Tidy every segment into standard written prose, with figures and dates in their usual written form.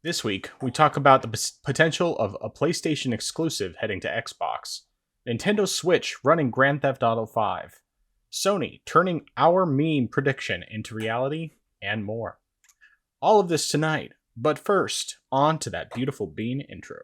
This week, we talk about the potential of a PlayStation exclusive heading to Xbox, Nintendo Switch running Grand Theft Auto 5, Sony turning our meme prediction into reality, and more. All of this tonight, but first, on to that beautiful Bean intro.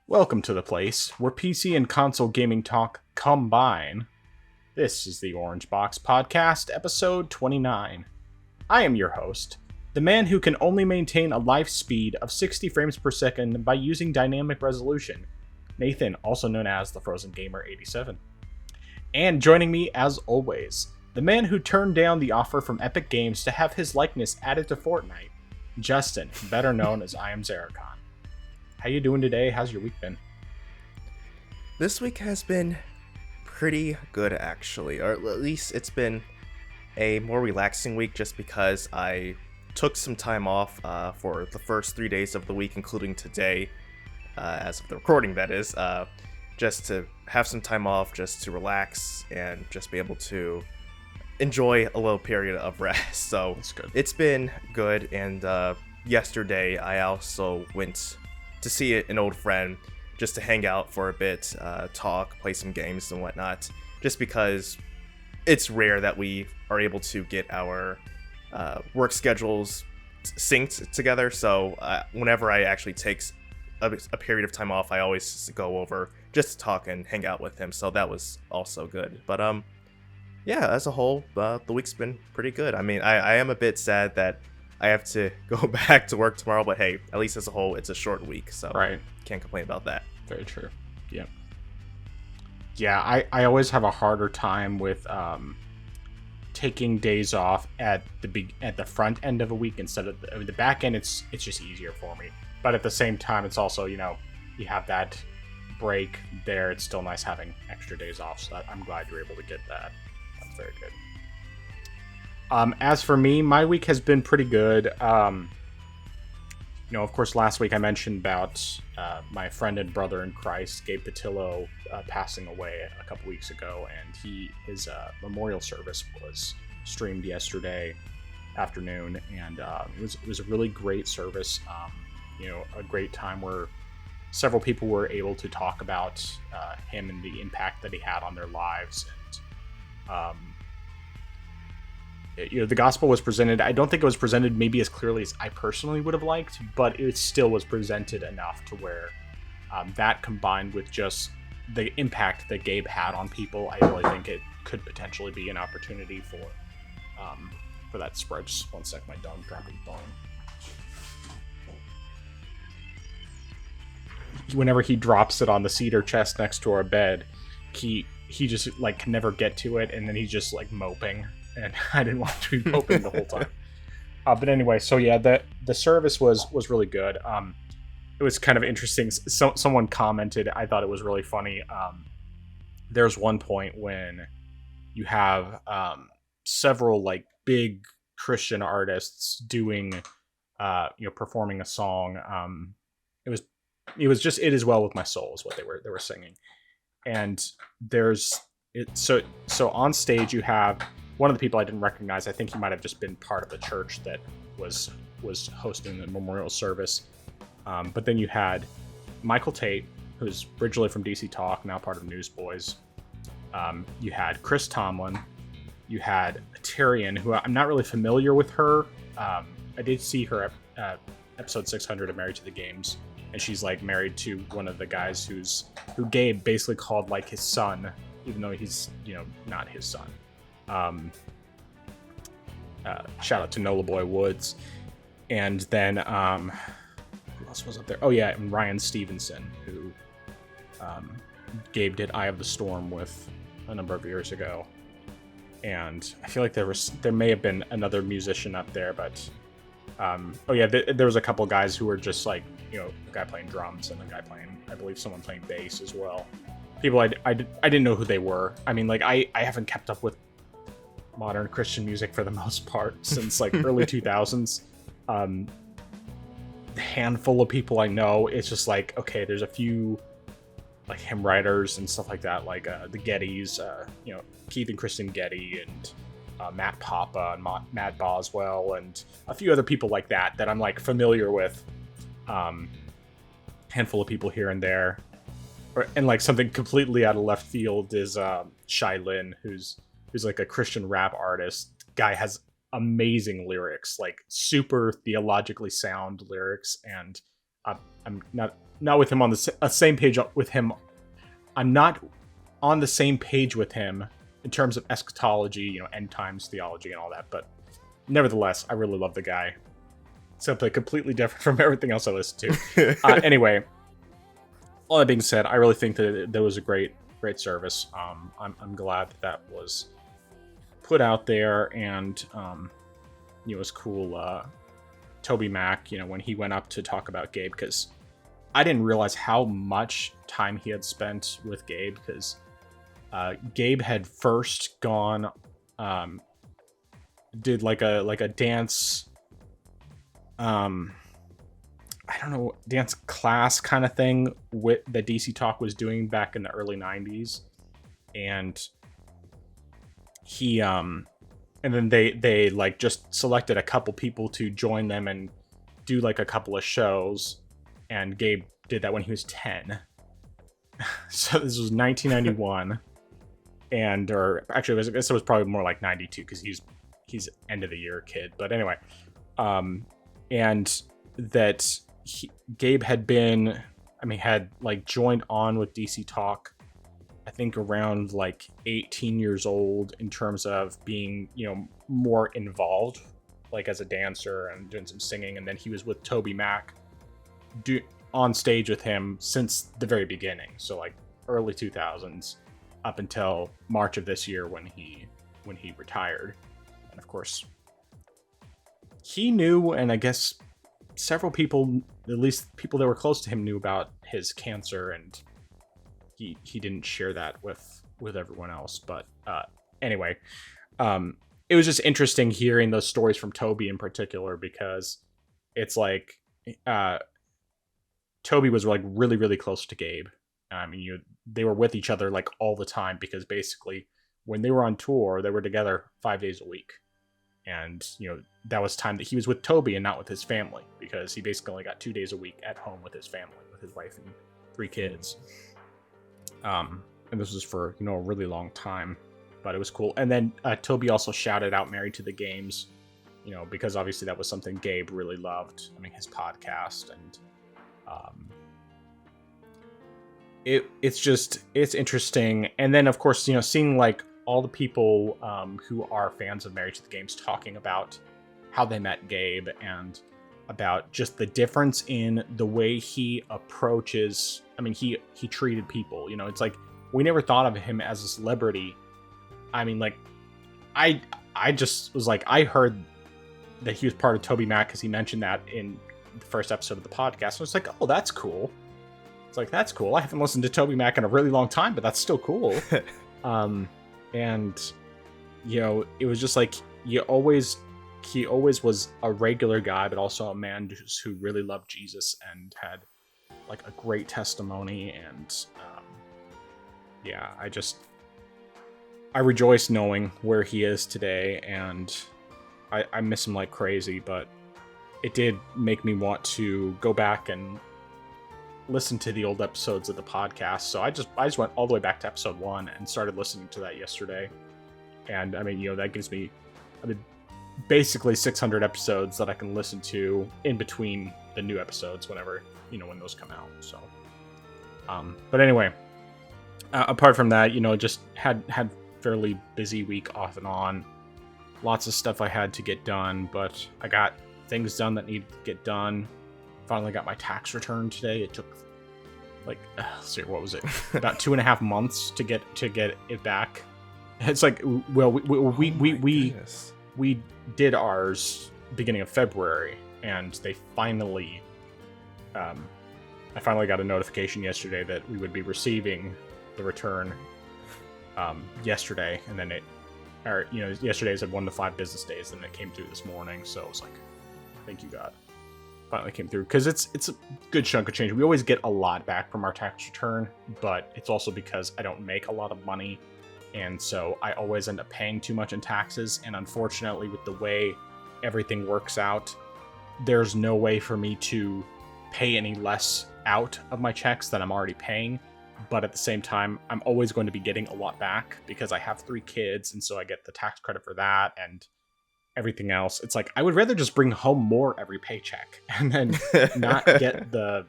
Welcome to the place where PC and console gaming talk combine. This is the Orange Box Podcast, episode 29. I am your host, the man who can only maintain a life speed of 60 frames per second by using dynamic resolution, Nathan, also known as the Frozen Gamer 87. And joining me, as always, the man who turned down the offer from Epic Games to have his likeness added to Fortnite, Justin, better known as I Am Zaracon. How you doing today? How's your week been? This week has been pretty good, actually. Or at least it's been a more relaxing week just because I took some time off for the first 3 days of the week, including today, as of the recording, that is, just to have some time off, just to relax, and just be able to enjoy a little period of rest. So That's good. It's been good, and yesterday I also went to see an old friend just to hang out for a bit, talk, play some games and whatnot, just because it's rare that we are able to get our work schedules synced together. So whenever I actually take a period of time off, I always go over just to talk and hang out with him. So that was also good. But yeah, as a whole, the week's been pretty good. I mean, I am a bit sad that I have to go back to work tomorrow, but hey, at least as a whole, it's a short week, so right. Can't complain about that. Very true. Yeah. Yeah, I always have a harder time with taking days off at the front end of a week instead of the back end. It's just easier for me. But at the same time, it's also, you have that break there. It's still nice having extra days off, so I'm glad you're able to get that. That's very good. As for me, my week has been pretty good. Of course, last week I mentioned about my friend and brother in Christ, Gabe Patillo, passing away a couple weeks ago, and his memorial service was streamed yesterday afternoon, and it was a really great service. A great time where several people were able to talk about him and the impact that he had on their lives, and the gospel was presented. I don't think it was presented maybe as clearly as I personally would have liked, but it still was presented enough to where that combined with just the impact that Gabe had on people, I really think it could potentially be an opportunity for that spread. Just one sec, my dog dropping the bone. Whenever he drops it on the cedar chest next to our bed, he just can never get to it, and then he's just moping. And I didn't want to be moping the whole time. But anyway, so yeah, the service was really good. It was kind of interesting. Someone commented, I thought it was really funny. There's one point when you have several big Christian artists doing, performing a song. It was just "It Is Well With My Soul" is what they were singing, and so on stage you have one of the people I didn't recognize. I think he might have just been part of the church that was hosting the memorial service. But then you had Michael Tate, who's originally from DC Talk, now part of Newsboys. You had Chris Tomlin. You had Tyrion, who I'm not really familiar with her. I did see her at episode 600 of Married to the Games, and she's married to one of the guys who Gabe basically called his son, even though he's not his son. Shout out to Nola Boy Woods, and then who else was up there? Oh yeah, and Ryan Stevenson, who Gabe did Eye of the Storm with a number of years ago, and I feel like there may have been another musician up there, but there was a couple guys who were just a guy playing drums and a guy playing, I believe, someone playing bass as well. People I didn't know who they were. I mean, I haven't kept up with modern Christian music for the most part since early 2000s. handful of people I know, it's just like, okay, there's a few like hymn writers and stuff like that, like the Gettys, Keith and Kristen Getty, and Matt Papa and Matt Boswell, and a few other people like that I'm like familiar with. Handful of people here and there. And like something completely out of left field is Shai Lin, who's like a Christian rap artist. Guy has amazing lyrics, like super theologically sound lyrics, and I'm not with him on the same page with him. I'm not on the same page with him in terms of eschatology, end times theology and all that, but nevertheless, I really love the guy. Something completely different from everything else I listen to. Anyway, all that being said, I really think that was a great service. I'm glad that was put out there, and it was cool. Toby Mac, when he went up to talk about Gabe, because I didn't realize how much time he had spent with Gabe, because Gabe had first gone, did like a dance, I don't know, dance class kind of thing that DC Talk was doing back in the early 90s. And he, and then they like just selected a couple people to join them and do like a couple of shows. And Gabe did that when he was 10. So this was 1991. Or actually, I guess it was probably more like 92, because he's end of the year kid. But anyway, and that Gabe had like joined on with DC Talk, I think around like 18 years old, in terms of being, more involved, like as a dancer and doing some singing. And then he was with Toby Mac on stage with him since the very beginning. So like early 2000s up until March of this year when he retired. And of course, he knew, and I guess several people, at least people that were close to him, knew about his cancer, and he didn't share that with everyone else. But anyway, it was just interesting hearing those stories from Toby in particular, because it's like Toby was like really, really close to Gabe. I mean, they were with each other like all the time, because basically when they were on tour, they were together 5 days a week. And, that was time that he was with Toby and not with his family, because he basically only got 2 days a week at home with his family, with his wife and 3 kids. And this was for, a really long time, but it was cool. And then Toby also shouted out Married to the Games, because obviously that was something Gabe really loved. I mean, his podcast, and it's interesting. And then of course, seeing like all the people who are fans of Married to the Games talking about how they met Gabe, and about just the difference in the way he approaches. I mean, he treated people. It's like, we never thought of him as a celebrity. I mean, like, I just was like, I heard that he was part of Toby Mac because he mentioned that in the first episode of the podcast. So it's like, oh, that's cool. It's like, that's cool. I haven't listened to Toby Mac in a really long time, but that's still cool. And it was just like, he always was a regular guy, but also a man who really loved Jesus and had like a great testimony. And I rejoice knowing where he is today, and I miss him like crazy. But it did make me want to go back and listen to the old episodes of the podcast. So I just went all the way back to episode 1 and started listening to that yesterday. And I mean, that gives me, basically 600 episodes that I can listen to in between the new episodes whenever, when those come out. So, but anyway, apart from that, just had fairly busy week off and on. Lots of stuff I had to get done, but I got things done that needed to get done. Finally got my tax return today. It took like, what was it? About 2.5 months to get it back. It's like, well, we did ours beginning of February, and they finally, I finally got a notification yesterday that we would be receiving the return yesterday, and then yesterday said 1 to 5 business days, and it came through this morning. So it was like, Thank you, God. Finally came through, because it's a good chunk of change. We always get a lot back from our tax return, but it's also because I don't make a lot of money, and so I always end up paying too much in taxes. And unfortunately, with the way everything works out, there's no way for me to pay any less out of my checks than I'm already paying. But at the same time, I'm always going to be getting a lot back because I have 3 kids, and so I get the tax credit for that and everything else. It's like I would rather just bring home more every paycheck and then not get the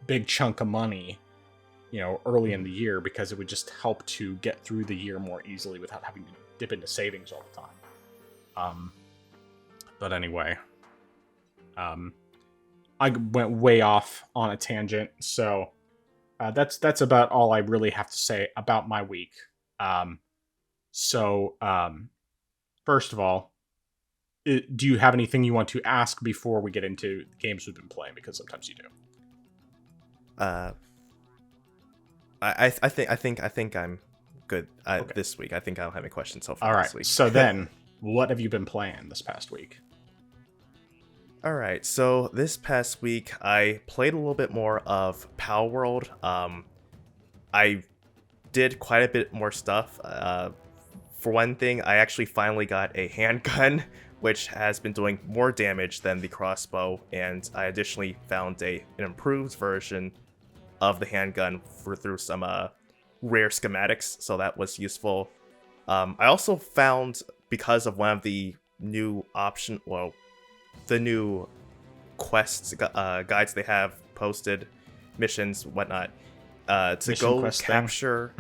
big chunk of money, early in the year, because it would just help to get through the year more easily without having to dip into savings all the time. But anyway, I went way off on a tangent, so that's about all I really have to say about my week. First of all, do you have anything you want to ask before we get into the games we've been playing? Because sometimes you do. I think I'm good okay. This week. I think I don't have any questions so far. All right. This week. So then, what have you been playing this past week? All right. So this past week, I played a little bit more of Power World. I did quite a bit more stuff. For one thing, I actually finally got a handgun, which has been doing more damage than the crossbow, and I additionally found an improved version of the handgun through some rare schematics, so that was useful. I also found, because of one of the new the new quests guides they have posted, missions, whatnot, to mission go capture.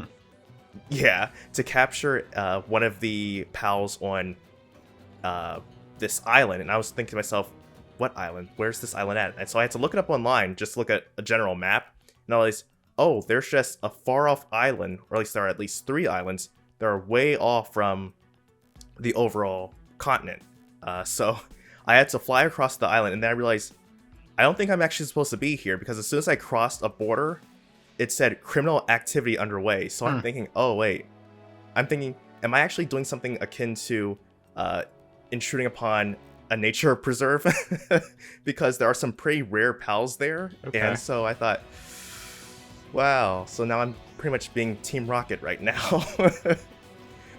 Yeah, to capture one of the pals on this island. And I was thinking to myself, what island? Where's this island at? And so I had to look it up online, just to look at a general map. And I realized, oh, there's just a far-off island, or at least there are at least 3 islands that are way off from the overall continent. So I had to fly across the island, and then I realized, I don't think I'm actually supposed to be here, because as soon as I crossed a border, it said criminal activity underway. So I'm thinking, oh wait, am I actually doing something akin to intruding upon a nature preserve? Because there are some pretty rare pals there. Okay. And so I thought, wow, so now I'm pretty much being Team Rocket right now.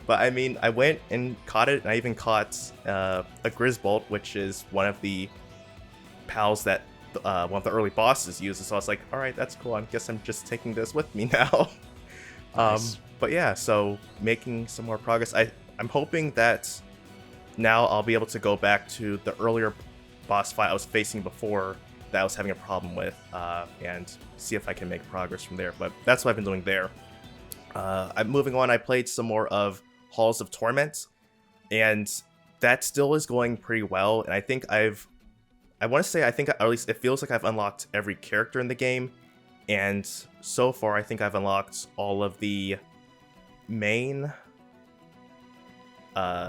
But I mean, I went and caught it, and I even caught a Grisbolt, which is one of the pals that one of the early bosses uses. So I was like, all right, that's cool. I guess I'm just taking this with me now. Nice. But yeah, so making some more progress. I'm hoping that now I'll be able to go back to the earlier boss fight I was facing before that I was having a problem with, and see if I can make progress from there. But that's what I've been doing there. I'm moving on. I played some more of Halls of Torment, and that still is going pretty well. And I think at least it feels like I've unlocked every character in the game. And so far, I think I've unlocked all of the main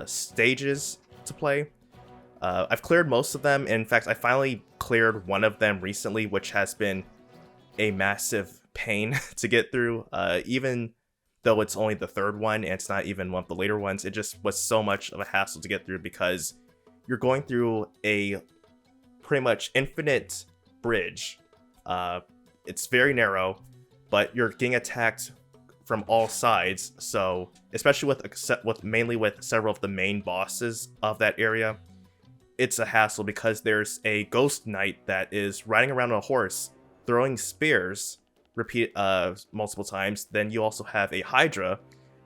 stages to play. I've cleared most of them. In fact, I finally cleared one of them recently, which has been a massive pain to get through. Even though it's only the 3rd one, and it's not even one of the later ones, it just was so much of a hassle to get through, because you're going through a pretty much infinite bridge. It's very narrow, but you're getting attacked from all sides. So especially mainly with several of the main bosses of that area, it's a hassle, because there's a ghost knight that is riding around on a horse throwing spears multiple times. Then you also have a Hydra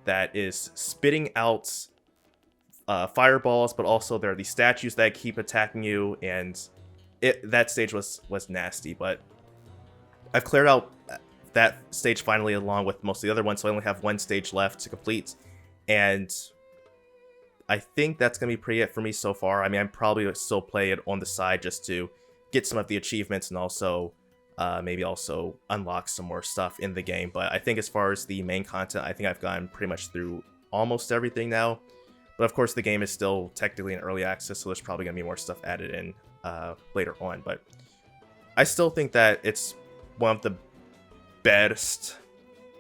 that is spitting out fireballs, but also there are these statues that keep attacking you, and that stage was nasty. But I've cleared out that stage finally, along with most of the other ones, so I only have 1 stage left to complete, and I think that's gonna be pretty it for me so far. I mean, I'm probably gonna still play it on the side just to get some of the achievements, and also maybe also unlock some more stuff in the game. But I think as far as the main content, I think I've gotten pretty much through almost everything now. But of course, the game is still technically in early access, so there's probably gonna be more stuff added in later on. But I still think that it's one of the best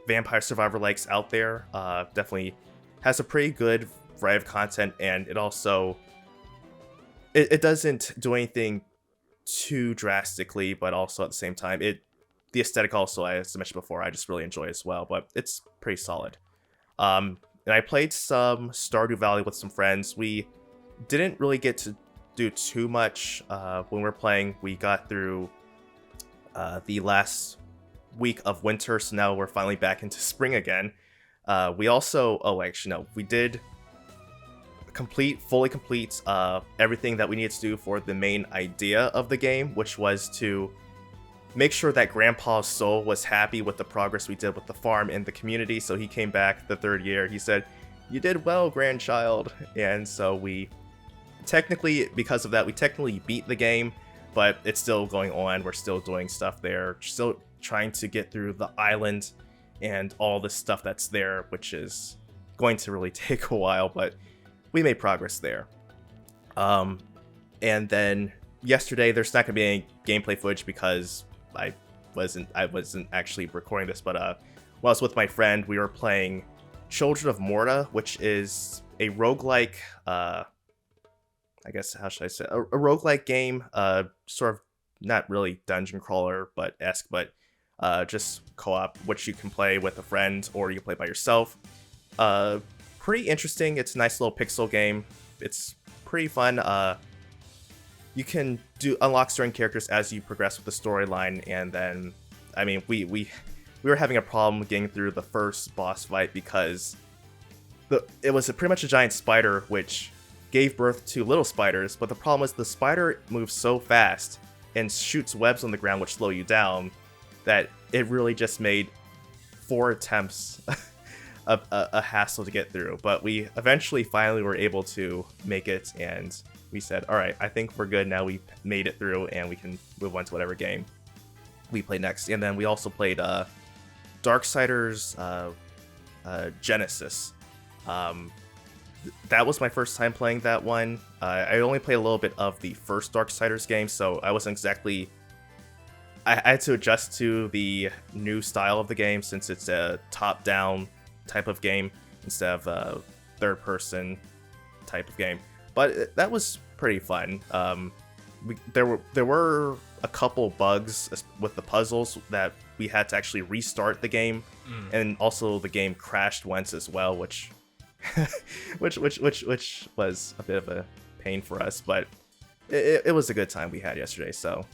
Vampire Survivor likes out there. Definitely has a pretty good variety of content, and it also it doesn't do anything too drastically, but also at the same time, the aesthetic also, as I mentioned before, I just really enjoy as well. But it's pretty solid. And I played some Stardew Valley with some friends. We didn't really get to do too much when we were playing. We got through the last week of winter, so now we're finally back into spring again. We also, we did fully complete everything that we needed to do for the main idea of the game, which was to make sure that Grandpa's soul was happy with the progress we did with the farm and the community. So he came back the third year. He said, "You did well, grandchild." And so because of that, we technically beat the game, but it's still going on. We're still doing stuff there, still trying to get through the island and all the stuff that's there, which is going to really take a while, but we made progress there. And then yesterday, there's not going to be any gameplay footage because I wasn't actually recording this, but while I was with my friend, we were playing Children of Morta, which is a roguelike, I guess, how should I say, a roguelike game, sort of not really dungeon crawler, but just co-op, which you can play with a friend or you can play by yourself. Pretty interesting. It's a nice little pixel game. It's pretty fun. You can unlock certain characters as you progress with the storyline, and then, I mean, we were having a problem getting through the first boss fight because it was pretty much a giant spider which gave birth to little spiders, but the problem is the spider moves so fast and shoots webs on the ground which slow you down that it really just made 4 attempts a hassle to get through. But we eventually finally were able to make it, and we said, all right, I think we're good now. We made it through, and we can move on to whatever game we play next. And then we also played Darksiders Genesis. That was my first time playing that one. I only played a little bit of the first Darksiders game, so I wasn't exactly... I had to adjust to the new style of the game since it's a top-down type of game instead of a third-person type of game. But that was pretty fun. There were a couple bugs with the puzzles that we had to actually restart the game, and also the game crashed once as well, which which was a bit of a pain for us. But it was a good time we had yesterday. So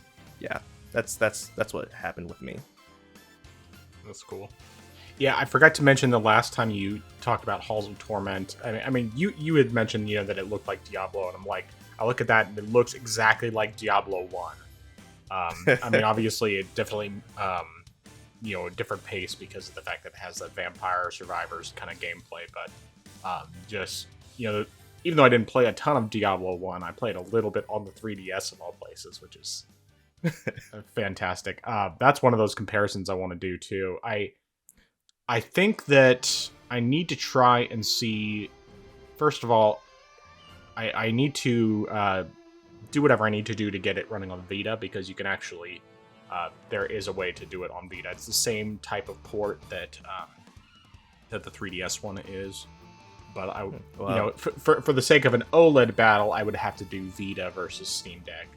yeah, that's what happened with me. That's cool. Yeah, I forgot to mention the last time you talked about Halls of Torment. I mean, you had mentioned, that it looked like Diablo, and I'm like, I look at that and it looks exactly like Diablo 1. I mean, obviously, it definitely, a different pace because of the fact that it has that vampire survivors kind of gameplay. But even though I didn't play a ton of Diablo 1, I played a little bit on the 3DS of all places, which is fantastic. That's one of those comparisons I want to do too. I think that I need to try and see, first of all, I need to do whatever I need to do to get it running on Vita, because you can actually, there is a way to do it on Vita. It's the same type of port that the 3DS one is. But for the sake of an OLED battle, I would have to do Vita versus Steam Deck.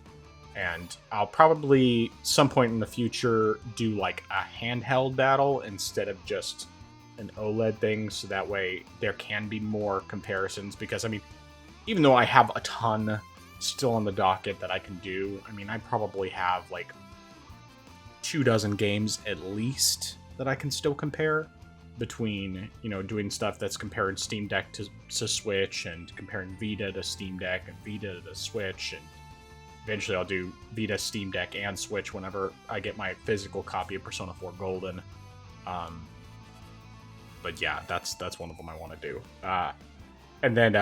And I'll probably, some point in the future, do like a handheld battle instead of just an OLED thing, so that way there can be more comparisons. Because, I mean, even though I have a ton still on the docket that I can do, I mean, I probably have like 24 games at least that I can still compare between, doing stuff that's comparing Steam Deck to Switch, and comparing Vita to Steam Deck and Vita to Switch, and eventually I'll do Vita, Steam Deck, and Switch whenever I get my physical copy of Persona 4 Golden. But yeah, that's one of them I want to do. And then,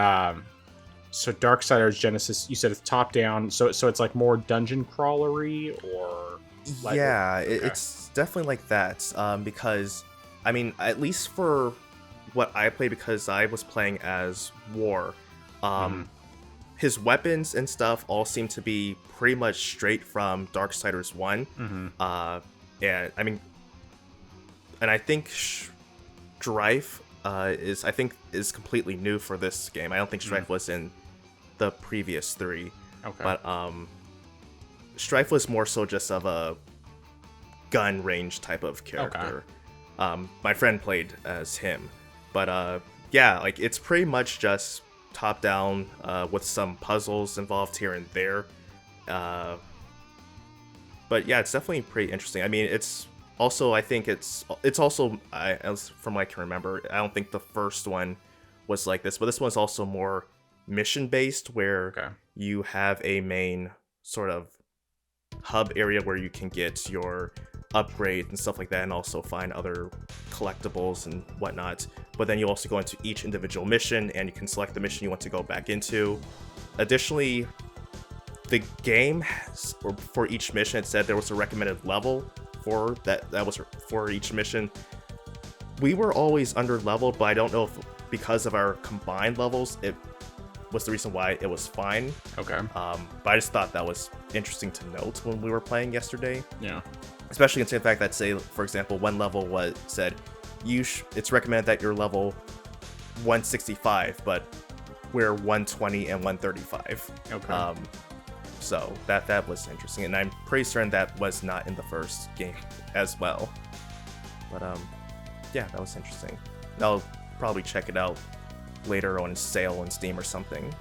so Darksiders Genesis, you said it's top down, so it's like more dungeon crawlery, or? Like, yeah, okay. It's definitely like that. Because, I mean, at least for what I played, because I was playing as War, his weapons and stuff all seem to be pretty much straight from Darksiders 1. And I mean, and I think Strife is completely new for this game. I don't think Strife was in the previous 3. Okay. But Strife was more so just of a gun range type of character. My friend played as him, but yeah, like it's pretty much just top down with some puzzles involved here and there. But yeah, it's definitely pretty interesting. I mean, it's also, I think it's also, as from what I can remember, I don't think the first one was like this, but this one's also more mission based, where you have a main sort of hub area where you can get your upgrades and stuff like that, and also find other collectibles and whatnot. But then you also go into each individual mission, and you can select the mission you want to go back into. Additionally, the game has, or for each mission, it said there was a recommended level for that was for each mission. We were always under leveled, but I don't know if because of our combined levels it was the reason why it was fine. Okay. But I just thought that was interesting to note when we were playing yesterday. Yeah. Especially considering the fact that, say, for example, one level said it's recommended that you're level 165, but we're 120 and 135. Okay. So that was interesting, and I'm pretty certain that was not in the first game as well. But yeah, that was interesting. I'll probably check it out later on sale on Steam or something.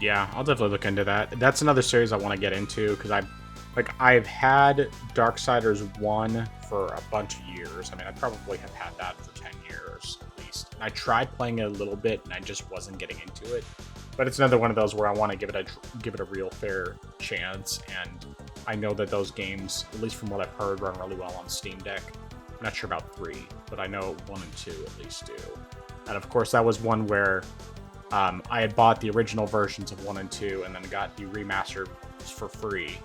Yeah, I'll definitely look into that. That's another series I want to get into, because I've had Darksiders 1 for a bunch of years. I mean, I probably have had that for 10 years at least. And I tried playing it a little bit, and I just wasn't getting into it. But it's another one of those where I want to give it a real fair chance. And I know that those games, at least from what I've heard, run really well on Steam Deck. I'm not sure about 3, but I know 1 and 2 at least do. And of course, that was one where I had bought the original versions of 1 and 2, and then got the remastered for free.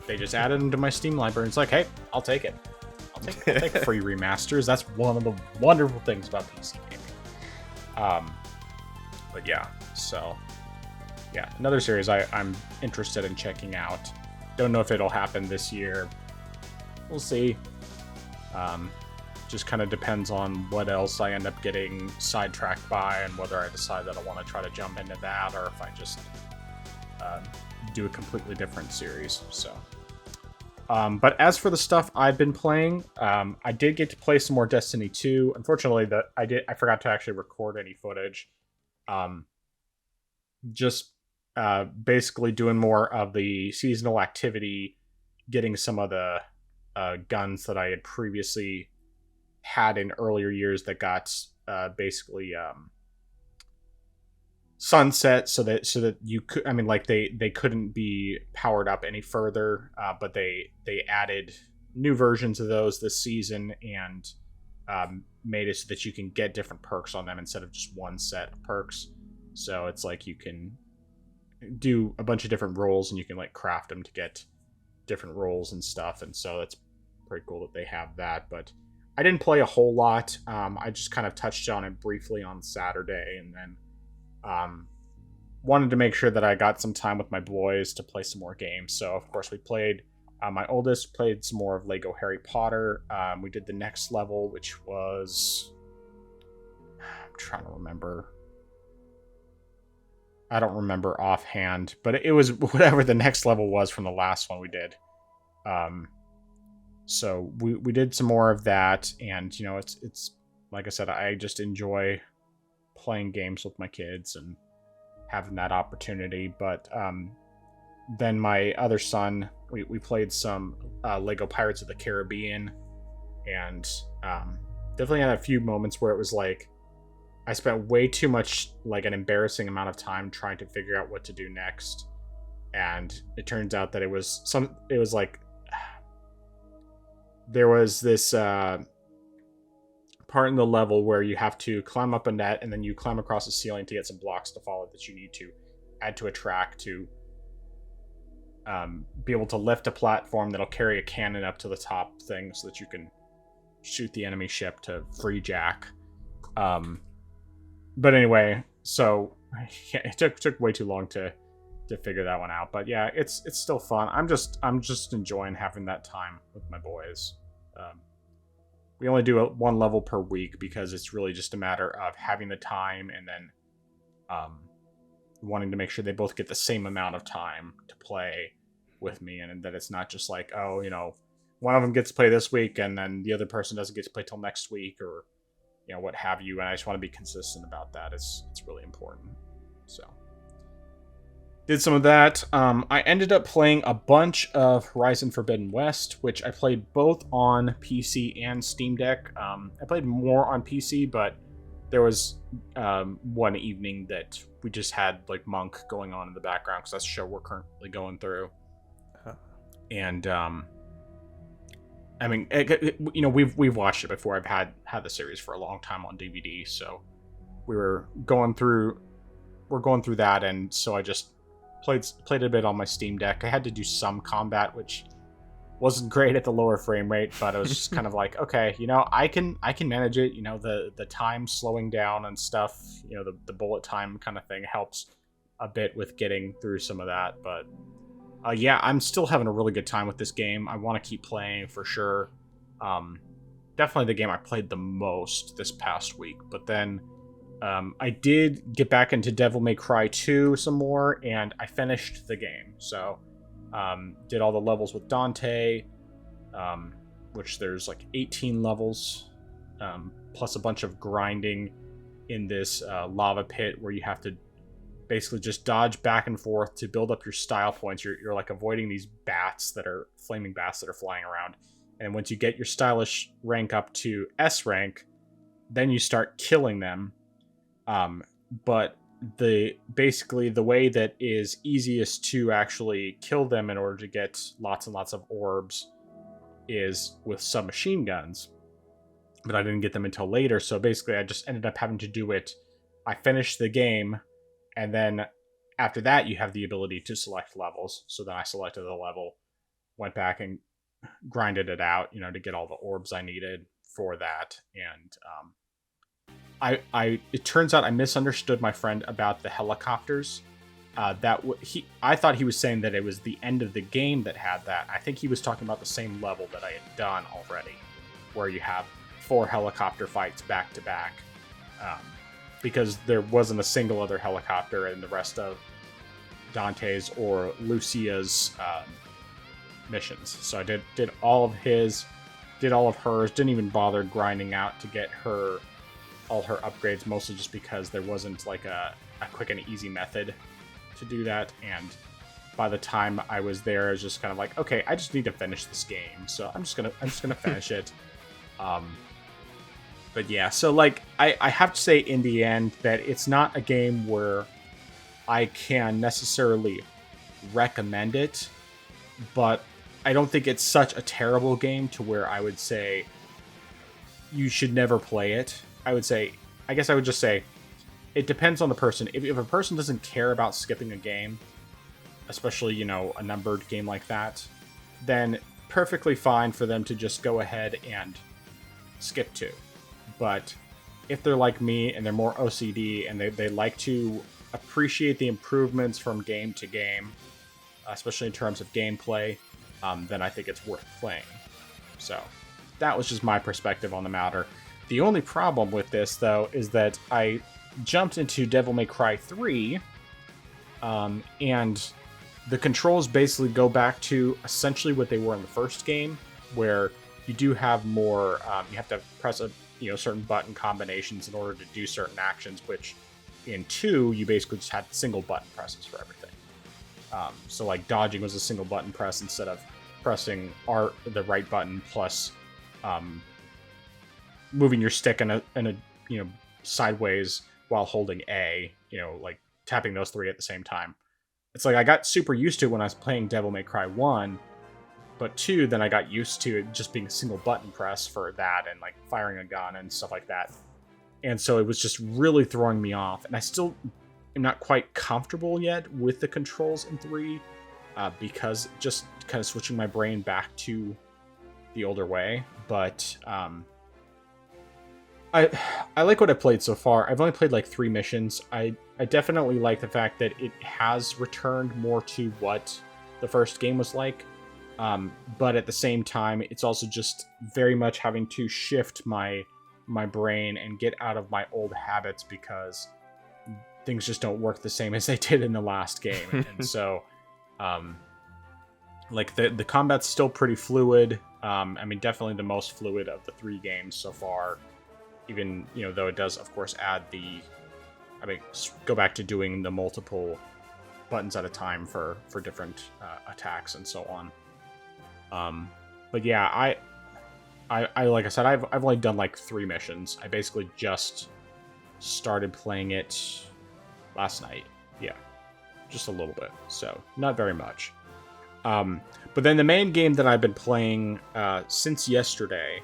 They just added them to my Steam library, and it's like, hey, I'll take it. I'll take free remasters. That's one of the wonderful things about PC gaming. But yeah, so yeah, another series I'm interested in checking out. Don't know if it'll happen this year. We'll see. Just kind of depends on what else I end up getting sidetracked by, and whether I decide that I want to try to jump into that, or if I just do a completely different series. So, but as for the stuff I've been playing, I did get to play some more Destiny 2. Unfortunately, I forgot to actually record any footage. Just basically doing more of the seasonal activity, getting some of the guns that I had previously had in earlier years that got basically sunset, so that you could, I mean, like they couldn't be powered up any further, but they added new versions of those this season, and made it so that you can get different perks on them instead of just one set of perks. So it's like you can do a bunch of different roles, and you can like craft them to get different roles and stuff, and so that's pretty cool that they have that. But I didn't play a whole lot. I just kind of touched on it briefly on Saturday, and then wanted to make sure that I got some time with my boys to play some more games. So of course we played, my oldest played some more of Lego Harry Potter. We did the next level, which was, I'm trying to remember. I don't remember offhand, but it was whatever the next level was from the last one we did. So we did some more of that, and you know, it's like I said, I just enjoy playing games with my kids and having that opportunity. But then my other son, we played some Lego Pirates of the Caribbean, and definitely had a few moments where it was like I spent way too much, like an embarrassing amount of time trying to figure out what to do next. And it turns out that it was like there was this part in the level where you have to climb up a net, and then you climb across the ceiling to get some blocks to follow that you need to add to a track to be able to lift a platform that'll carry a cannon up to the top thing so that you can shoot the enemy ship to free Jack. But anyway, so yeah, it took way too long to figure that one out. But yeah, it's still fun. I'm just enjoying having that time with my boys. We only do one level per week because it's really just a matter of having the time, and then wanting to make sure they both get the same amount of time to play with me, and that it's not just like, oh, one of them gets to play this week and then the other person doesn't get to play till next week, or what have you. And I just want to be consistent about that. It's really important. So did some of that. I ended up playing a bunch of Horizon Forbidden West, which I played both on PC and Steam Deck. I played more on PC, but there was one evening that we just had like Monk going on in the background because that's the show we're currently going through. And I mean, we've watched it before. I've had the series for a long time on DVD, so we're going through that, and so I just played a bit on my Steam Deck. I had to do some combat, which wasn't great at the lower frame rate, but I was just kind of like, okay, I can manage it. The time slowing down and stuff, the bullet time kind of thing helps a bit with getting through some of that. But yeah, I'm still having a really good time with this game. I want to keep playing for sure. Definitely the game I played the most this past week. But then I did get back into Devil May Cry 2 some more, and I finished the game. So did all the levels with Dante, which there's like 18 levels, plus a bunch of grinding in this lava pit where you have to basically just dodge back and forth to build up your style points. You're like avoiding these flaming bats that are flying around. And once you get your stylish rank up to S rank, then you start killing them. But basically the way that is easiest to actually kill them in order to get lots and lots of orbs is with submachine guns. But I didn't get them until later, so basically I just ended up having to do it. I finished the game, and then after that you have the ability to select levels. So then I selected the level, went back and grinded it out, to get all the orbs I needed for that. And it turns out I misunderstood my friend about the helicopters. I thought he was saying that it was the end of the game that had that. I think he was talking about the same level that I had done already, where you have 4 helicopter fights back to back, because there wasn't a single other helicopter in the rest of Dante's or Lucia's missions. So I did all of his, did all of hers, didn't even bother grinding out to get all her upgrades, mostly just because there wasn't like a quick and easy method to do that. And by the time I was there, I was just kind of like, okay, I just need to finish this game, so I'm just gonna finish it. But yeah, so like I have to say in the end that it's not a game where I can necessarily recommend it, but I don't think it's such a terrible game to where I would say you should never play it. I would just say it depends on the person. If a person doesn't care about skipping a game, especially, a numbered game like that, then perfectly fine for them to just go ahead and skip 2. But if they're like me and they're more OCD and they like to appreciate the improvements from game to game, especially in terms of gameplay, then I think it's worth playing. So that was just my perspective on the matter. The only problem with this, though, is that I jumped into Devil May Cry 3, and the controls basically go back to essentially what they were in the first game, where you do have more, you have to press certain button combinations in order to do certain actions, which in 2, you basically just had single button presses for everything. So like dodging was a single button press instead of pressing the right button plus moving your stick in a sideways while holding A, like tapping those 3 at the same time. It's like I got super used to it when I was playing Devil May Cry 1, but 2, then I got used to it just being a single button press for that and like firing a gun and stuff like that. And so it was just really throwing me off. And I still am not quite comfortable yet with the controls in 3, because just kind of switching my brain back to the older way. But I like what I played so far. I've only played like 3 missions. I definitely like the fact that it has returned more to what the first game was like. But at the same time, it's also just very much having to shift my brain and get out of my old habits, because things just don't work the same as they did in the last game. And so, like the combat's still pretty fluid. I mean, definitely the most fluid of the 3 games so far. Even, you know, though it does, of course, add go back to doing the multiple buttons at a time for different attacks and so on. But yeah, I like I said, I've only done like 3 missions. I basically just started playing it last night. Yeah, just a little bit. So not very much. But then the main game that I've been playing since yesterday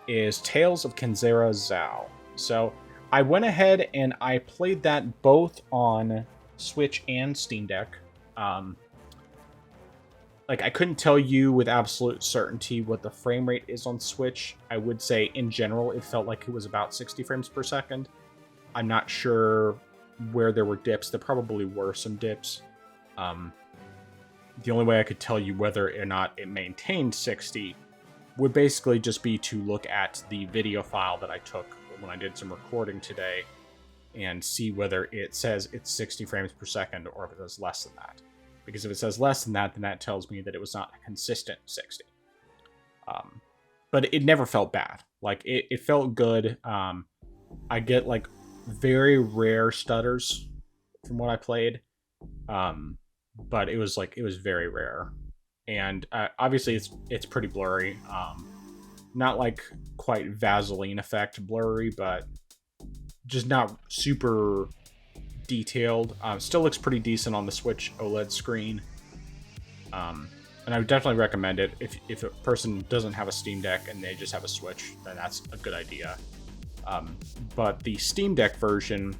is Tales of Kenzera Zao. So I went ahead and I played that both on Switch and Steam Deck. Like, I couldn't tell you with absolute certainty what the frame rate is on Switch. I would say, in general, it felt like it was about 60 frames per second. I'm not sure where there were dips. There probably were some dips. The only way I could tell you whether or not it maintained 60 would basically just be to look at the video file that I took when I did some recording today and see whether it says it's 60 frames per second or if it says less than that. Because if it says less than that, then that tells me that it was not a consistent 60. But it never felt bad. Like, it felt good. I get, like, very rare stutters from what I played. But it was very rare. And obviously it's pretty blurry. Not like quite Vaseline effect blurry, but just not super detailed. Still looks pretty decent on the Switch OLED screen. And I would definitely recommend it. If a person doesn't have a Steam Deck and they just have a Switch, then that's a good idea. But the Steam Deck version,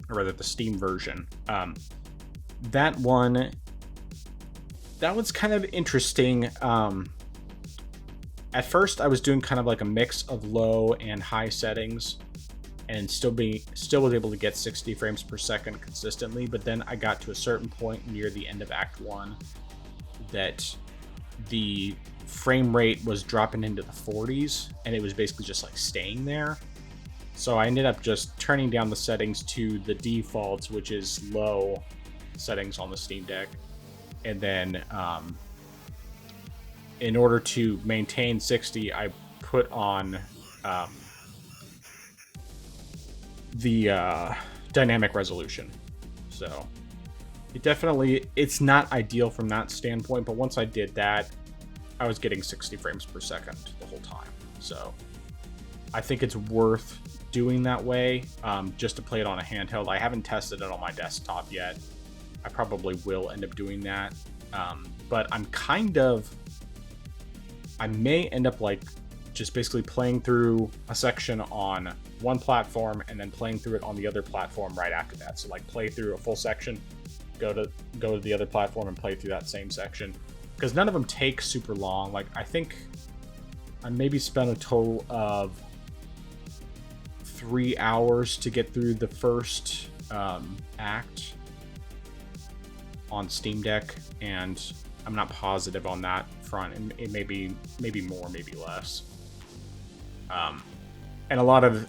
or rather the Steam version, that one's kind of interesting. At first, I was doing kind of like a mix of low and high settings, and still was able to get 60 frames per second consistently. But then I got to a certain point near the end of Act 1 that the frame rate was dropping into the 40s, and it was basically just like staying there. So I ended up just turning down the settings to the defaults, which is low settings on the Steam Deck. And then in order to maintain 60, I put on the dynamic resolution. So it's not ideal from that standpoint, but once I did that, I was getting 60 frames per second the whole time. So I think it's worth doing that way, just to play it on a handheld. I haven't tested it on my desktop yet. I probably will end up doing that. But I may end up like just basically playing through a section on one platform and then playing through it on the other platform right after that. So like play through a full section, go to the other platform and play through that same section. Because none of them take super long. Like, I think I maybe spent a total of 3 hours to get through the first act on Steam Deck, and I'm not positive on that front, and it may be more, maybe less. And a lot of,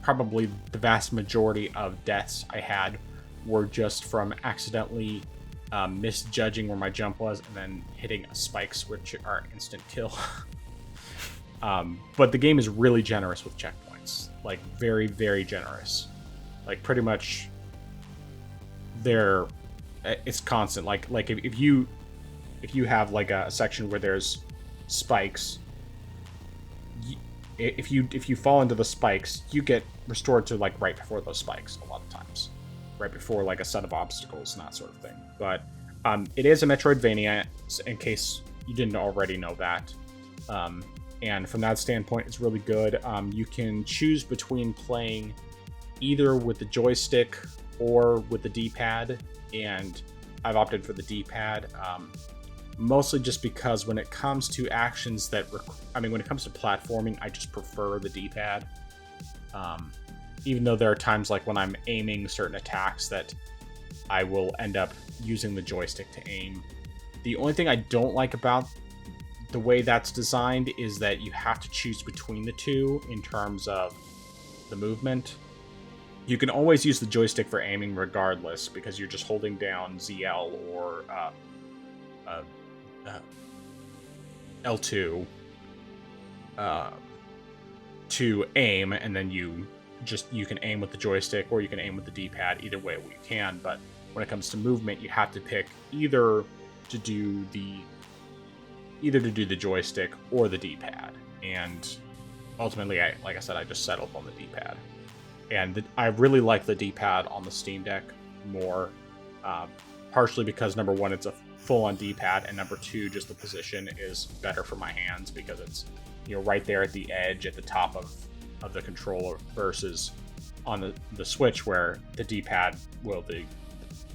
probably the vast majority of deaths I had were just from accidentally misjudging where my jump was and then hitting spikes, which are instant kill. But the game is really generous with checkpoints, like very, very generous. Like pretty much it's constant. Like if you have like a section where there's spikes, if you fall into the spikes, you get restored to like right before those spikes a lot of times, right before like a set of obstacles and that sort of thing. But it is a Metroidvania, in case you didn't already know that. And from that standpoint, it's really good. You can choose between playing either with the joystick or with the D-pad, and I've opted for the D-pad, mostly just because when it comes to actions when it comes to platforming, I just prefer the D-pad. Even though there are times like when I'm aiming certain attacks that I will end up using the joystick to aim. The only thing I don't like about the way that's designed is that you have to choose between the two in terms of the movement. You can always use the joystick for aiming regardless, because you're just holding down ZL or uh, uh, L2 to aim, and then you can aim with the joystick or you can aim with the D-pad. Either way you can, but when it comes to movement, you have to pick either to do the joystick or the D-pad. And ultimately, like I said, I just settled on the D-pad. And I really like the D-pad on the Steam Deck more, partially because, number one, it's a full-on D-pad, and number two, just the position is better for my hands because it's, right there at the edge, at the top of the controller, versus on the Switch where the D-pad, the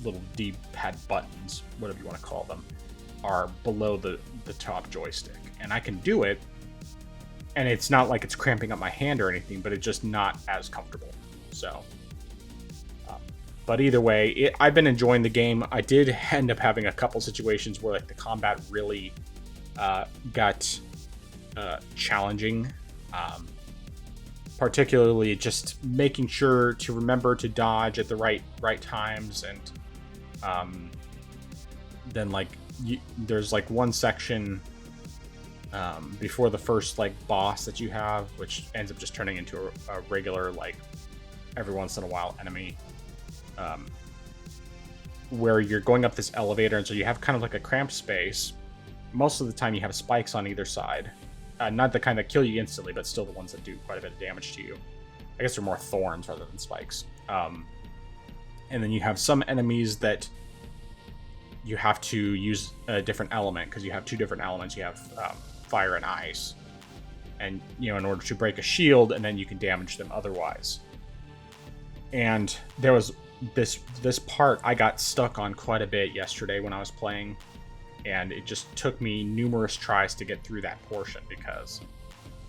little D-pad buttons, whatever you want to call them, are below the top joystick. And I can do it, and it's not like it's cramping up my hand or anything, but it's just not as comfortable. So, but either way, I've been enjoying the game. I did end up having a couple situations where the combat really got challenging, particularly just making sure to remember to dodge at the right times, and then there's one section before the first boss that you have, which ends up just turning into a regular every once in a while enemy, where you're going up this elevator, and so you have kind of a cramped space. Most of the time you have spikes on either side, not the kind that kill you instantly, but still the ones that do quite a bit of damage to you. I guess they're more thorns rather than spikes. And then you have some enemies that you have to use a different element, because you have two different elements. You have fire and ice, and in order to break a shield, and then you can damage them otherwise. And there was this part I got stuck on quite a bit yesterday when I was playing, and it just took me numerous tries to get through that portion because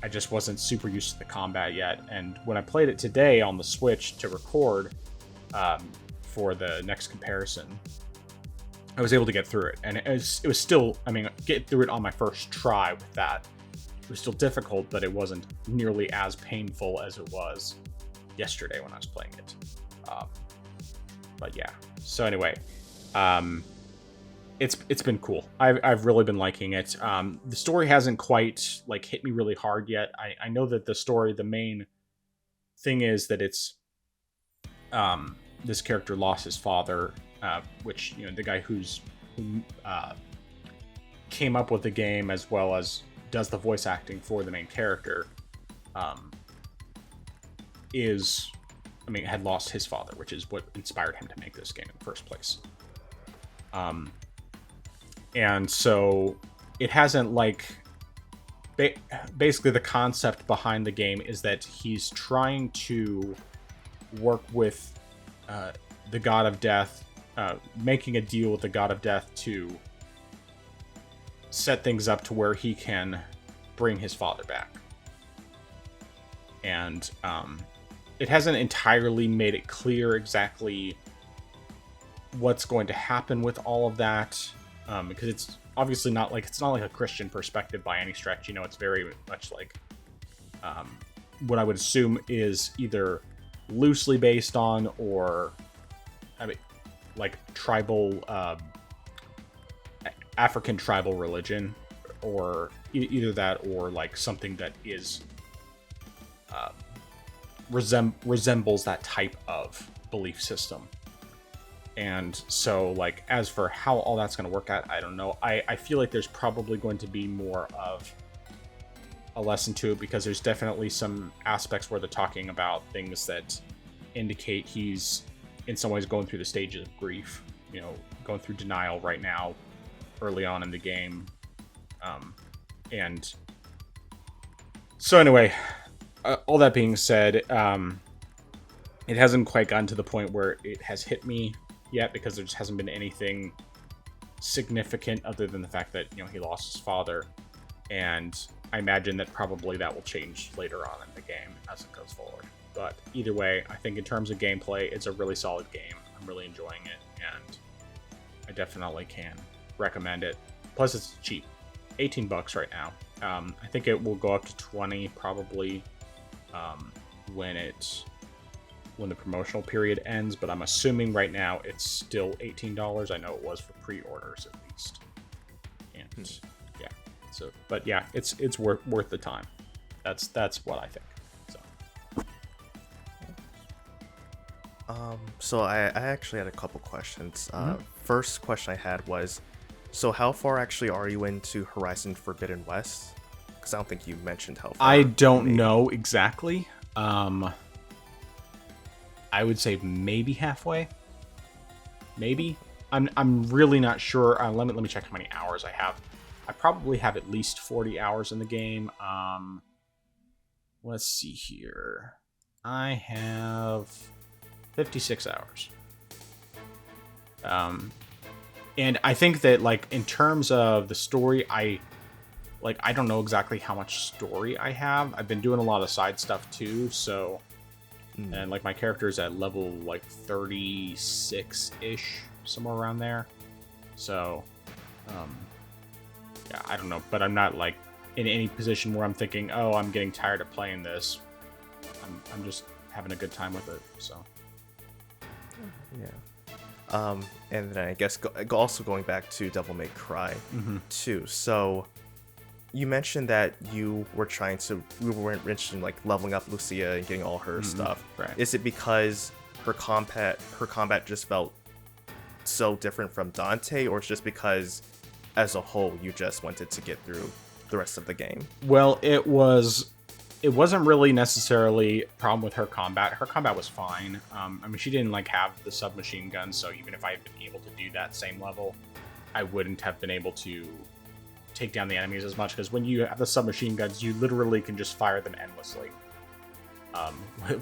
I just wasn't super used to the combat yet. And when I played it today on the Switch to record for the next comparison, I was able to get through it, and it was still, get through it on my first try with that. It was still difficult, but it wasn't nearly as painful as it was yesterday when I was playing it. But yeah, so anyway, it's been cool. I've really been liking it. The story hasn't quite hit me really hard yet. I know that the story, the main thing is that it's this character lost his father, which the guy who came up with the game as well as does the voice acting for the main character, had lost his father, which is what inspired him to make this game in the first place. And so it hasn't basically the concept behind the game is that he's trying to work with the God of Death, making a deal with the God of Death to set things up to where he can bring his father back. And it hasn't entirely made it clear exactly what's going to happen with all of that, because it's obviously not a Christian perspective by any stretch. It's very much what I would assume is either loosely based on or tribal African tribal religion, or either that or something that is resembles that type of belief system. And so as for how all that's going to work out, I don't know. I feel like there's probably going to be more of a lesson to it, because there's definitely some aspects where they're talking about things that indicate he's in some ways going through the stages of grief, going through denial right now early on in the game. And so anyway, all that being said, it hasn't quite gotten to the point where it has hit me yet, because there just hasn't been anything significant other than the fact that he lost his father, and I imagine that probably that will change later on in the game as it goes forward. But either way, I think in terms of gameplay, it's a really solid game. I'm really enjoying it, and I definitely can recommend it. Plus, it's cheap, $18 right now. I think it will go up to 20 probably when it when the promotional period ends, but I'm assuming right now it's still $18. I know it was for pre-orders at least. And yeah, so but yeah, it's worth the time. That's what I think. So I actually had a couple questions. First question I had was, so how far actually are you into Horizon Forbidden West? Because I don't think you mentioned how far. I don't know exactly. I would say maybe halfway. Maybe. I'm really not sure. Let me check how many hours I have. I probably have at least 40 hours in the game. Let's see here. I have 56 hours. And I think that, like, in terms of the story, I don't know exactly how much story I have. I've been doing a lot of side stuff too, so and like my character is at level like 36-ish, somewhere around there. So yeah, I don't know, but I'm not like in any position where I'm thinking, oh, I'm getting tired of playing this. I'm just having a good time with it. So yeah. And then I guess also going back to Devil May Cry 2. So you mentioned that you were interested in like leveling up Lucia and getting all her stuff. Right. Is it because her combat just felt so different from Dante, or it's just because as a whole you just wanted to get through the rest of the game? Well, it wasn't really necessarily a problem with her combat. Her combat was fine. I mean, she didn't like have the submachine gun, so even if I had been able to do that same level, I wouldn't have been able to take down the enemies as much, because when you have the submachine guns, you literally can just fire them endlessly.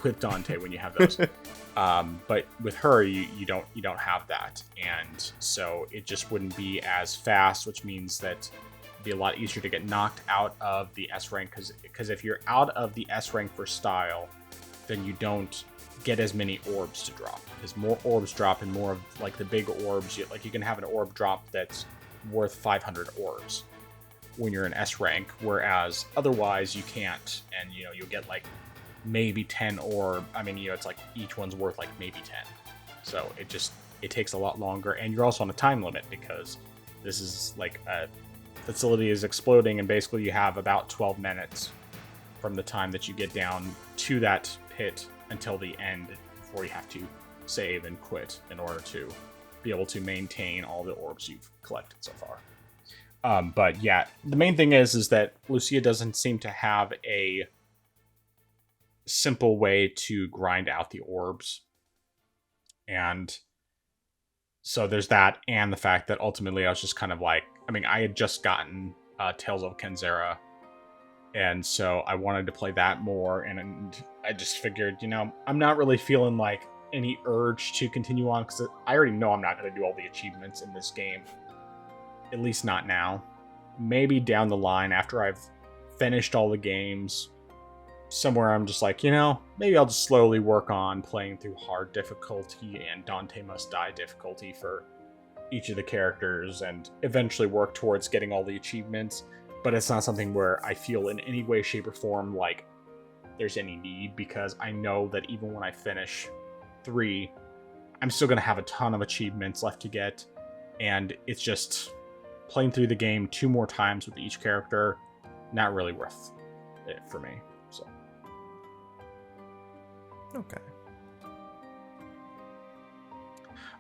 With Dante when you have those. But with her, you don't have that, and so it just wouldn't be as fast, which means that it'd be a lot easier to get knocked out of the S rank, because if you're out of the S rank for style, then you don't get as many orbs to drop. Because more orbs drop, and more of like the big orbs, you can have an orb drop that's worth 500 orbs when you're in S rank, whereas otherwise you can't, and you'll get like maybe 10 orb. I mean, it's like each one's worth like maybe 10. So it takes a lot longer, and you're also on a time limit, because this is like a facility is exploding, and basically you have about 12 minutes from the time that you get down to that pit until the end before you have to save and quit in order to be able to maintain all the orbs you've collected so far. But yeah, the main thing is that Lucia doesn't seem to have a simple way to grind out the orbs. And so there's that, and the fact that ultimately I was just kind of like, I mean, I had just gotten Tales of Kenzera, and so I wanted to play that more, and I just figured, I'm not really feeling like any urge to continue on, because I already know I'm not going to do all the achievements in this game. At least not now. Maybe down the line, after I've finished all the games, somewhere I'm just like, maybe I'll just slowly work on playing through hard difficulty and Dante Must Die difficulty for each of the characters, and eventually work towards getting all the achievements. But it's not something where I feel in any way, shape, or form like there's any need, because I know that even when I finish 3, I'm still going to have a ton of achievements left to get, and it's just playing through the game 2 more times with each character, not really worth it for me. So okay.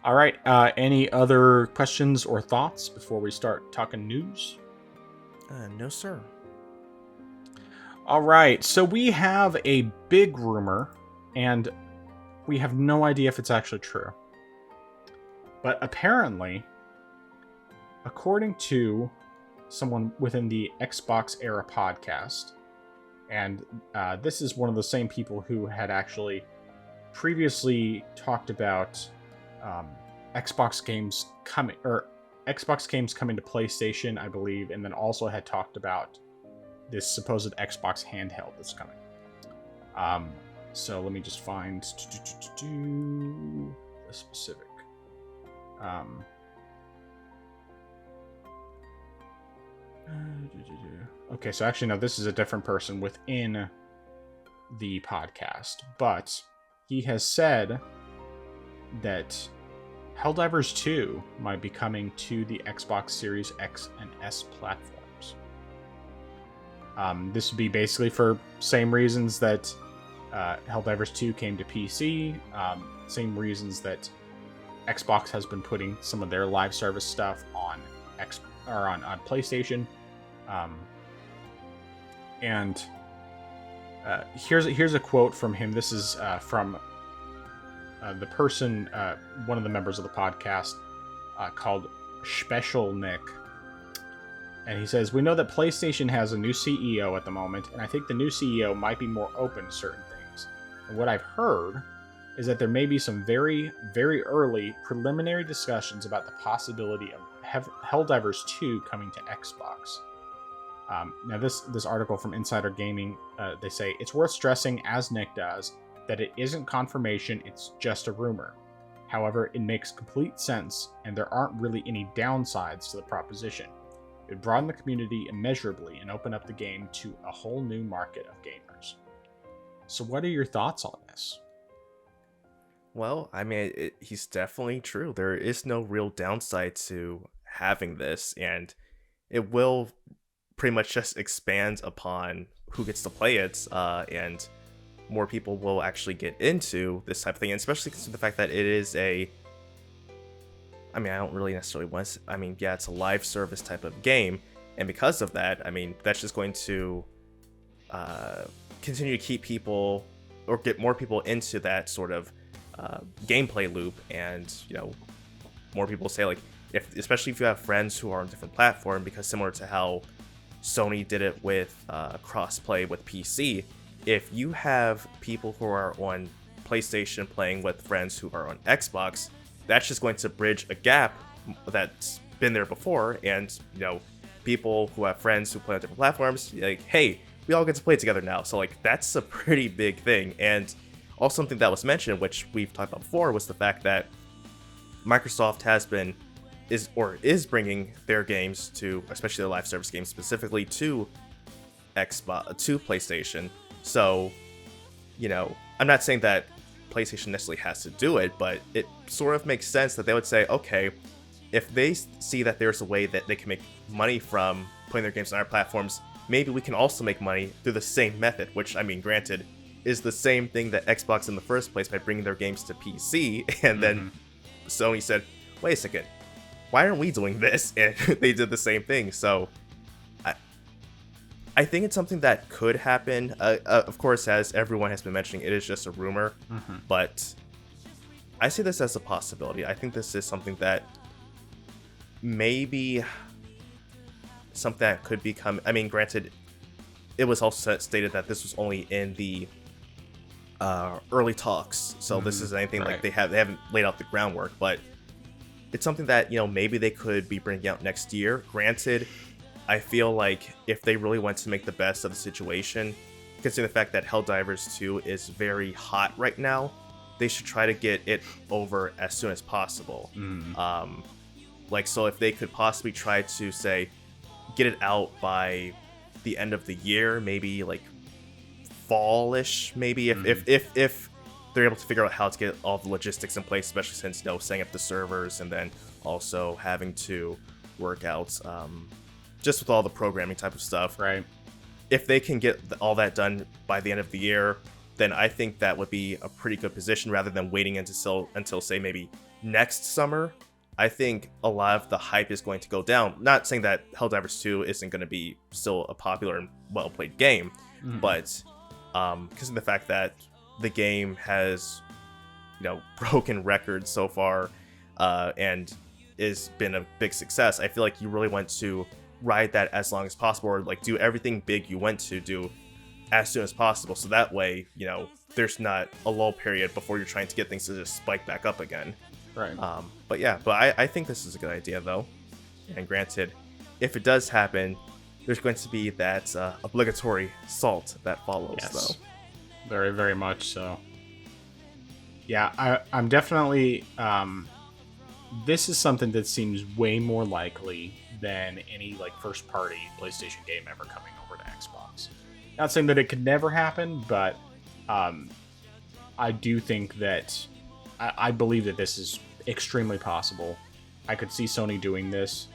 All right. Any other questions or thoughts before we start talking news? No, sir. All right. So we have a big rumor, and we have no idea if it's actually true. But apparently, according to someone within the Xbox Era podcast, and this is one of the same people who had actually previously talked about Xbox games coming to PlayStation, I believe, and then also had talked about this supposed Xbox handheld that's coming. So let me just find the specific. Okay, so actually, no, this is a different person within the podcast, but he has said that Helldivers 2 might be coming to the Xbox Series X and S platforms. This would be basically for same reasons that Helldivers 2 came to PC, same reasons that Xbox has been putting some of their live service stuff on on PlayStation. And here's a quote from him. This is from the person, one of the members of the podcast, called Special Nick. And he says, "We know that PlayStation has a new CEO at the moment, and I think the new CEO might be more open to certain things. And what I've heard is that there may be some very, very early preliminary discussions about the possibility of Helldivers 2 coming to Xbox." Now, this article from Insider Gaming, they say, "It's worth stressing, as Nick does, that it isn't confirmation, it's just a rumor. However, it makes complete sense, and there aren't really any downsides to the proposition. It would broaden the community immeasurably and open up the game to a whole new market of gamers." So what are your thoughts on this? Well, I mean, he's definitely true. There is no real downside to having this, and it will pretty much just expand upon who gets to play it, and more people will actually get into this type of thing, and especially because of the fact that it is I don't really necessarily want to, yeah, it's a live service type of game, and because of that, that's just going to continue to keep people, or get more people into that sort of gameplay loop, and, more people say, like, especially if you have friends who are on different platforms, because similar to how Sony did it with crossplay with PC, if you have people who are on PlayStation playing with friends who are on Xbox, that's just going to bridge a gap that's been there before, and, people who have friends who play on different platforms, like, hey, we all get to play together now. So, like, that's a pretty big thing. And also something that was mentioned, which we've talked about before, was the fact that Microsoft is bringing their games to, especially their live service games, specifically to Xbox, to PlayStation. So, I'm not saying that PlayStation necessarily has to do it, but it sort of makes sense that they would say, okay, if they see that there's a way that they can make money from putting their games on our platforms, maybe we can also make money through the same method, which, granted, is the same thing that Xbox in the first place by bringing their games to PC, and then Sony said, wait a second, why aren't we doing this? And they did the same thing. So I think it's something that could happen. Of course, as everyone has been mentioning, it is just a rumor, but I see this as a possibility. I think this is something that maybe something that could become, granted, it was also stated that this was only in the early talks, so this is anything like they haven't laid out the groundwork, but it's something that, maybe they could be bringing out next year. Granted, I feel like if they really want to make the best of the situation, considering the fact that Helldivers 2 is very hot right now, they should try to get it over as soon as possible. So if they could possibly try to, say, get it out by the end of the year, maybe like fallish, maybe if they're able to figure out how to get all the logistics in place, especially since, setting up the servers and then also having to work out just with all the programming type of stuff. Right. If they can get all that done by the end of the year, then I think that would be a pretty good position rather than waiting until say, maybe next summer. I think a lot of the hype is going to go down. Not saying that Helldivers 2 isn't going to be still a popular and well-played game, but because of the fact that the game has, broken records so far and has been a big success, I feel like you really want to ride that as long as possible, or like do everything big you want to do as soon as possible, so that way, there's not a lull period before you're trying to get things to just spike back up again. Right. But I think this is a good idea, though. And granted, if it does happen, there's going to be that obligatory salt that follows, though. Very, very much so. Yeah, I'm definitely... this is something that seems way more likely than any first-party PlayStation game ever coming over to Xbox. Not saying that it could never happen, but I do think that I believe that this is extremely possible. I could see Sony doing this,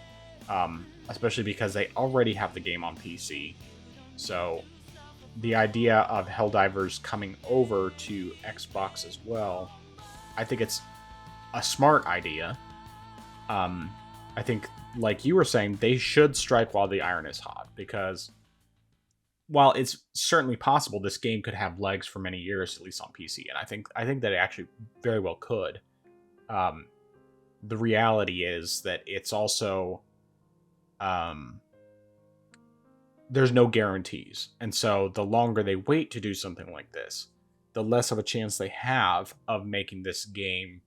especially because they already have the game on PC. So the idea of Helldivers coming over to Xbox as well, I think it's a smart idea. I think, like you were saying, they should strike while the iron is hot, because while it's certainly possible this game could have legs for many years, at least on PC, and I think that it actually very well could. The reality is that it's also there's no guarantees, and so the longer they wait to do something like this, the less of a chance they have of making this game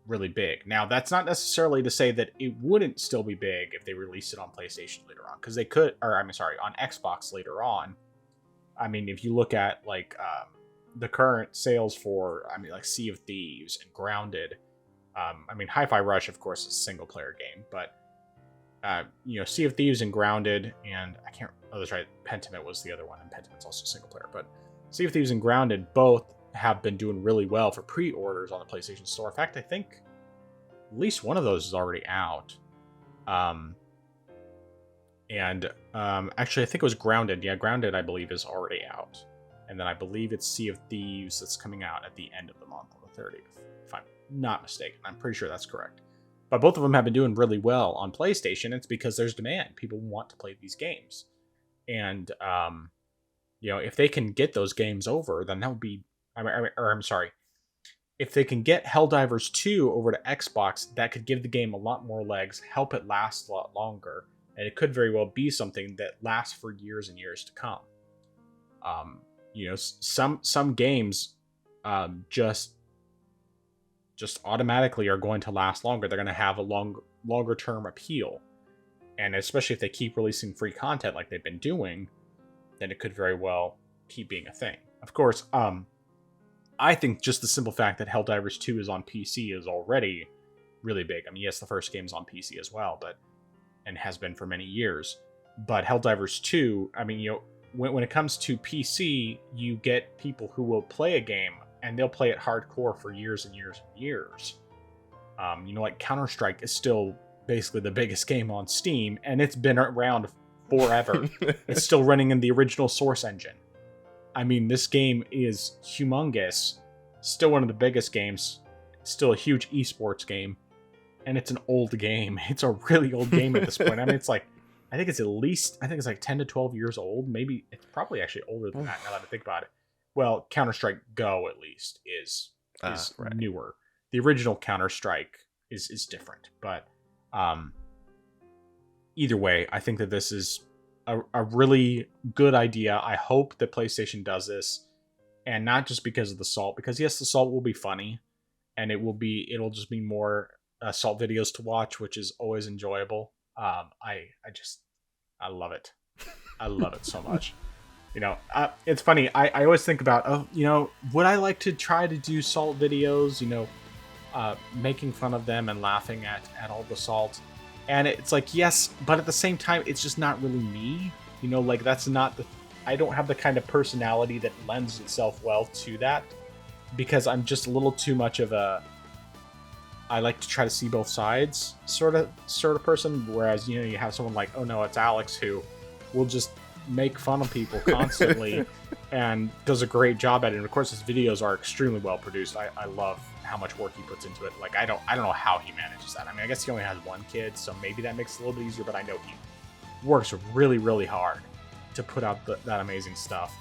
really big. Now, that's not necessarily to say that it wouldn't still be big if they released it on PlayStation later on, because they could, or I'm sorry, on Xbox later on. I mean, if you look at like the current sales for, I mean, like Sea of Thieves and Grounded. I mean, Hi-Fi Rush, of course, is a single-player game, but you know, Sea of Thieves and Grounded, and I can't. Oh, that's right. Pentiment was the other one, and Pentiment's also single-player. But Sea of Thieves and Grounded both have been doing really well for pre-orders on the PlayStation Store. In fact, I think at least one of those is already out. Actually, I think it was Grounded. Yeah, Grounded, I believe, is already out. And then I believe it's Sea of Thieves that's coming out at the end of the month on the 30th, if I'm not mistaken. I'm pretty sure that's correct. But both of them have been doing really well on PlayStation. It's because there's demand. People want to play these games. And, you know, if they can get those games over, then that would be... I'm sorry. If they can get Helldivers 2 over to Xbox, that could give the game a lot more legs, help it last a lot longer, and it could very well be something that lasts for years and years to come. You know, some games just automatically are going to last longer. They're going to have a longer term appeal, and especially if they keep releasing free content like they've been doing, then it could very well keep being a thing. Of course, I think just the simple fact that Helldivers 2 is on PC is already really big. I mean, yes, the first game's on PC as well, and has been for many years. But Helldivers 2, I mean, you know, when it comes to PC, you get people who will play a game, and they'll play it hardcore for years and years and years. You know, like Counter-Strike is still basically the biggest game on Steam, and it's been around forever. It's still running in the original Source engine. I mean, this game is humongous. Still one of the biggest games. Still a huge esports game. And it's an old game. It's a really old game at this point. I mean, it's like, I think it's like 10 to 12 years old. Maybe it's probably actually older than that now that I think about it. Well, Counter-Strike Go, at least, is right. Newer. The original Counter-Strike is different. But either way, I think that this is a really good idea. I hope that PlayStation does this, and not just because of the Salt, because yes, the Salt will be funny, and it'll just be more Salt videos to watch, which is always enjoyable. I love it. I love it so much. You know, it's funny. I always think about, you know, would I like to try to do Salt videos? You know, making fun of them and laughing at all the Salt. And it's like, yes, but at the same time, it's just not really me. You know, like, that's not I don't have the kind of personality that lends itself well to that, because I'm just a little too much of I like to try to see both sides sort of person. Whereas, you know, you have someone like, oh no, it's Alex, who will just make fun of people constantly and does a great job at it. And of course, his videos are extremely well produced. I love how much work he puts into it. Like, I don't know how he manages that. I mean, I guess he only has one kid, so maybe that makes it a little bit easier, but I know he works really, really hard to put out that amazing stuff.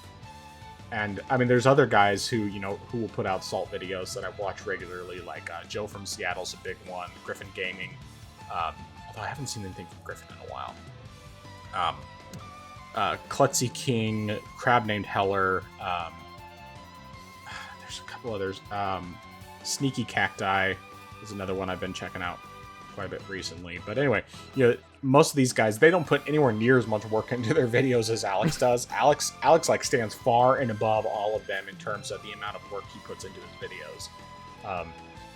And I mean, there's other guys who will put out Salt videos that I watch regularly, like Joe from Seattle's a big one, Griffin Gaming, although I haven't seen anything from Griffin in a while. Klutzy King, Crab Named Heller, there's a couple others. Sneaky Cacti is another one I've been checking out quite a bit recently. But anyway, you know, most of these guys, they don't put anywhere near as much work into their videos as Alex does. Alex like stands far and above all of them in terms of the amount of work he puts into his videos.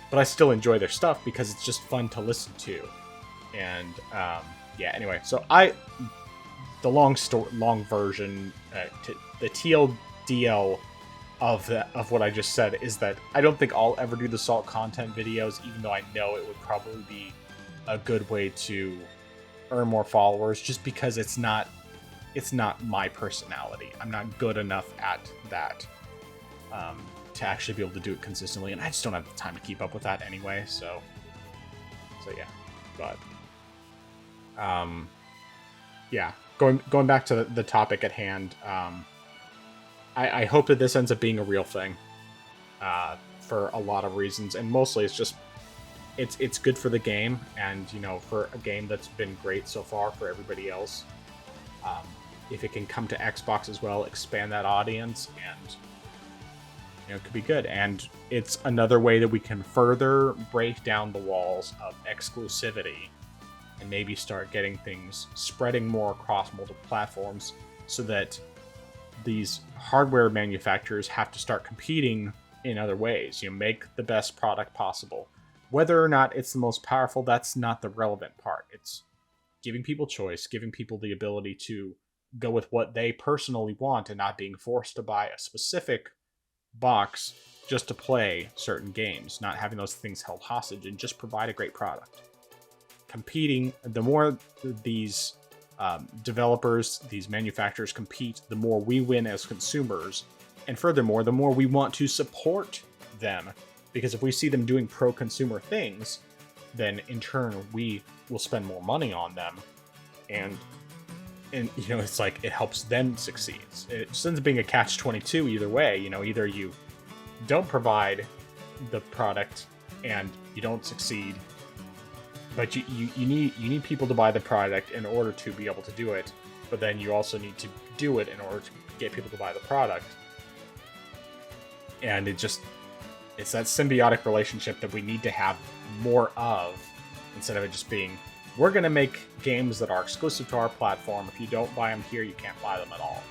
But I still enjoy their stuff because it's just fun to listen to. And yeah, anyway, so the long version, the TLDL of what I just said is that I don't think I'll ever do the Salt content videos, even though I know it would probably be a good way to earn more followers, just because it's not my personality. I'm not good enough at that to actually be able to do it consistently, and I just don't have the time to keep up with that anyway. So yeah, but yeah, going back to the topic at hand. I hope that this ends up being a real thing for a lot of reasons, and mostly it's just it's good for the game, and for a game that's been great so far for everybody else. If it can come to Xbox as well, expand that audience, and it could be good. And it's another way that we can further break down the walls of exclusivity and maybe start getting things spreading more across multiple platforms, so that these hardware manufacturers have to start competing in other ways. Make the best product possible. Whether or not it's the most powerful, that's not the relevant part. It's giving people choice, giving people the ability to go with what they personally want, and not being forced to buy a specific box just to play certain games, not having those things held hostage, and just provide a great product. Competing, the more these developers, these manufacturers compete, the more we win as consumers, and furthermore, the more we want to support them, because if we see them doing pro-consumer things, then in turn we will spend more money on them, and it's like it helps them succeed. It just ends up being a catch-22 either way. Either you don't provide the product and you don't succeed, but you need people to buy the product in order to be able to do it, but then you also need to do it in order to get people to buy the product. And it's that symbiotic relationship that we need to have more of, instead of it just being, we're going to make games that are exclusive to our platform. If you don't buy them here, you can't buy them at all.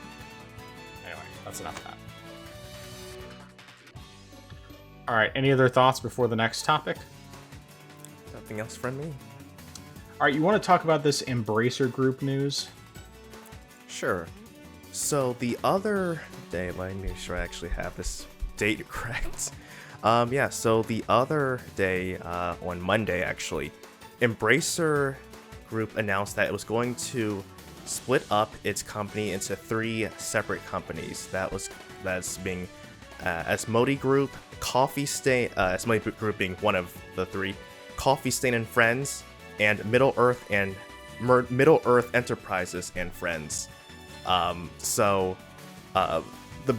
Anyway, that's enough of that. All right, any other thoughts before the next topic? Nothing else from me. All right, you want to talk about this Embracer Group news? Sure. So the other day, let me make sure I actually have this date correct. So the other day, on Monday actually, Embracer Group announced that it was going to split up its company into 3 separate companies. That's being Asmodee Group, Coffee Stain, Asmodee Group being one of the 3, Coffee Stain and Friends, and Middle Earth Enterprises and Friends. The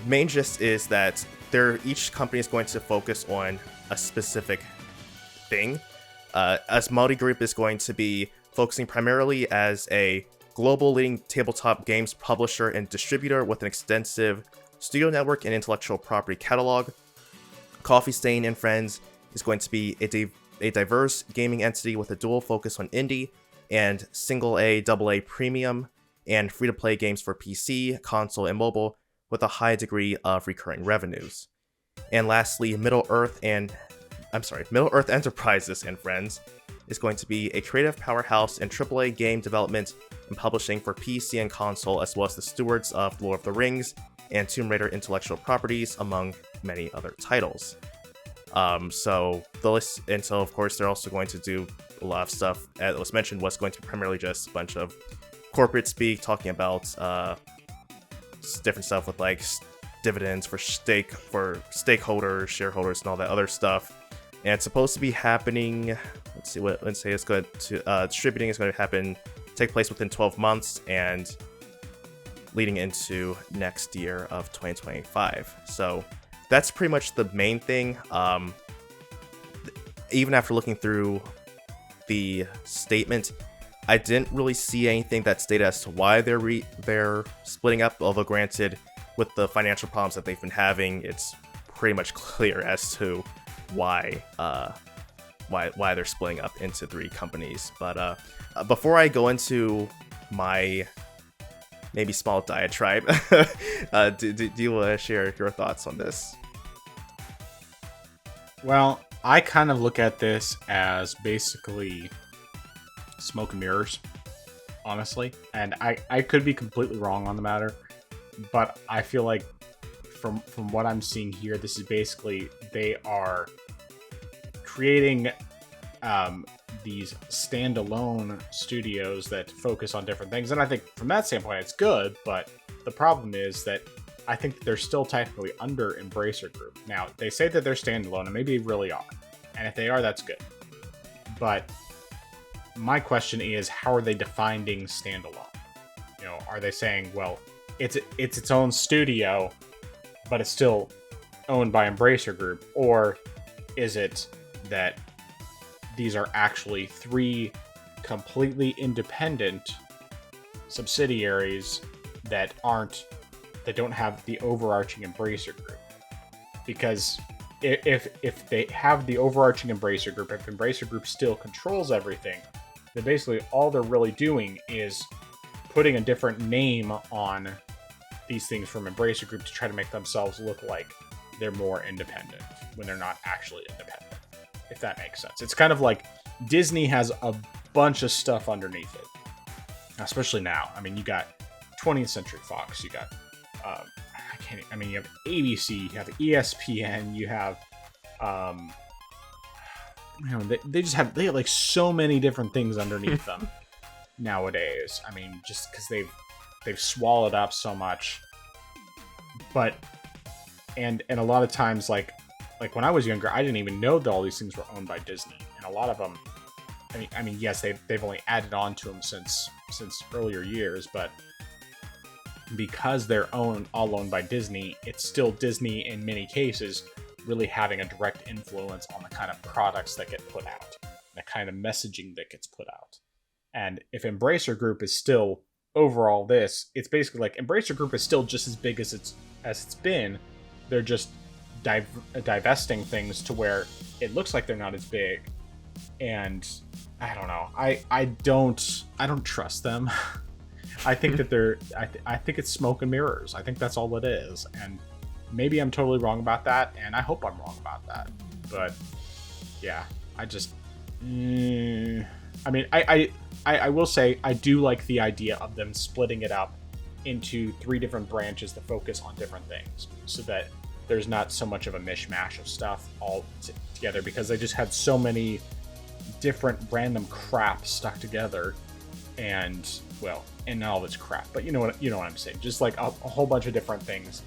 main gist is that each company is going to focus on a specific thing. Asmodee Group is going to be focusing primarily as a global leading tabletop games publisher and distributor with an extensive studio network and intellectual property catalog. Coffee Stain and Friends is going to be a diverse gaming entity with a dual focus on indie and single A, double A premium and free-to-play games for PC, console, and mobile, with a high degree of recurring revenues. And lastly, Middle Earth Enterprises and Friends is going to be a creative powerhouse in AAA game development and publishing for PC and console, as well as the stewards of Lord of the Rings and Tomb Raider intellectual properties, among many other titles. So of course they're also going to do a lot of stuff. As was mentioned, was going to be primarily just a bunch of corporate speak, talking about different stuff with like dividends for stakeholders, shareholders, and all that other stuff. And it's supposed to be happening. Distributing is going to take place within 12 months and leading into next year of 2025. So that's pretty much the main thing. Even after looking through the statement, I didn't really see anything that stated as to why they're splitting up. Although granted, with the financial problems that they've been having, it's pretty much clear as to why they're splitting up into 3 companies. But before I go into my maybe small diatribe, do you want to share your thoughts on this? Well, I kind of look at this as basically smoke and mirrors, honestly. And I could be completely wrong on the matter, but I feel like from what I'm seeing here, this is basically they are creating these standalone studios that focus on different things, and I think from that standpoint it's good. But the problem is that I think that they're still technically under Embracer Group. Now they say that they're standalone, and maybe they really are, and if they are, that's good. But my question is, how are they defining standalone? You know, are they saying, well, it's its own studio, but it's still owned by Embracer Group, or is it that these are actually 3 completely independent subsidiaries that don't have the overarching Embracer Group? Because if they have the overarching Embracer Group, if Embracer Group still controls everything, then basically all they're really doing is putting a different name on these things from Embracer Group to try to make themselves look like they're more independent when they're not actually independent, if that makes sense. It's kind of like Disney has a bunch of stuff underneath it, especially now. I mean, you got 20th Century Fox, you got you have ABC, you have ESPN, you have they have like so many different things underneath them nowadays. I mean, just because they've swallowed up so much. But and a lot of times, like when I was younger, I didn't even know that all these things were owned by Disney, and a lot of them, I mean, yes, they've only added on to them since earlier years, but because they're all owned by Disney, it's still Disney in many cases really having a direct influence on the kind of products that get put out, the kind of messaging that gets put out. And if Embracer Group is still overall this, it's basically like Embracer Group is still just as big as it's been. They're just divesting things to where it looks like they're not as big. And I don't know. I don't trust them. I think that I think it's smoke and mirrors. I think that's all it is. And maybe I'm totally wrong about that, and I hope I'm wrong about that. But yeah, I just I mean, I will say I do like the idea of them splitting it up into 3 different branches that focus on different things, so that there's not so much of a mishmash of stuff all together, because they just had so many different random crap stuck together, and all of it's crap, but you know what I'm saying, just like a whole bunch of different things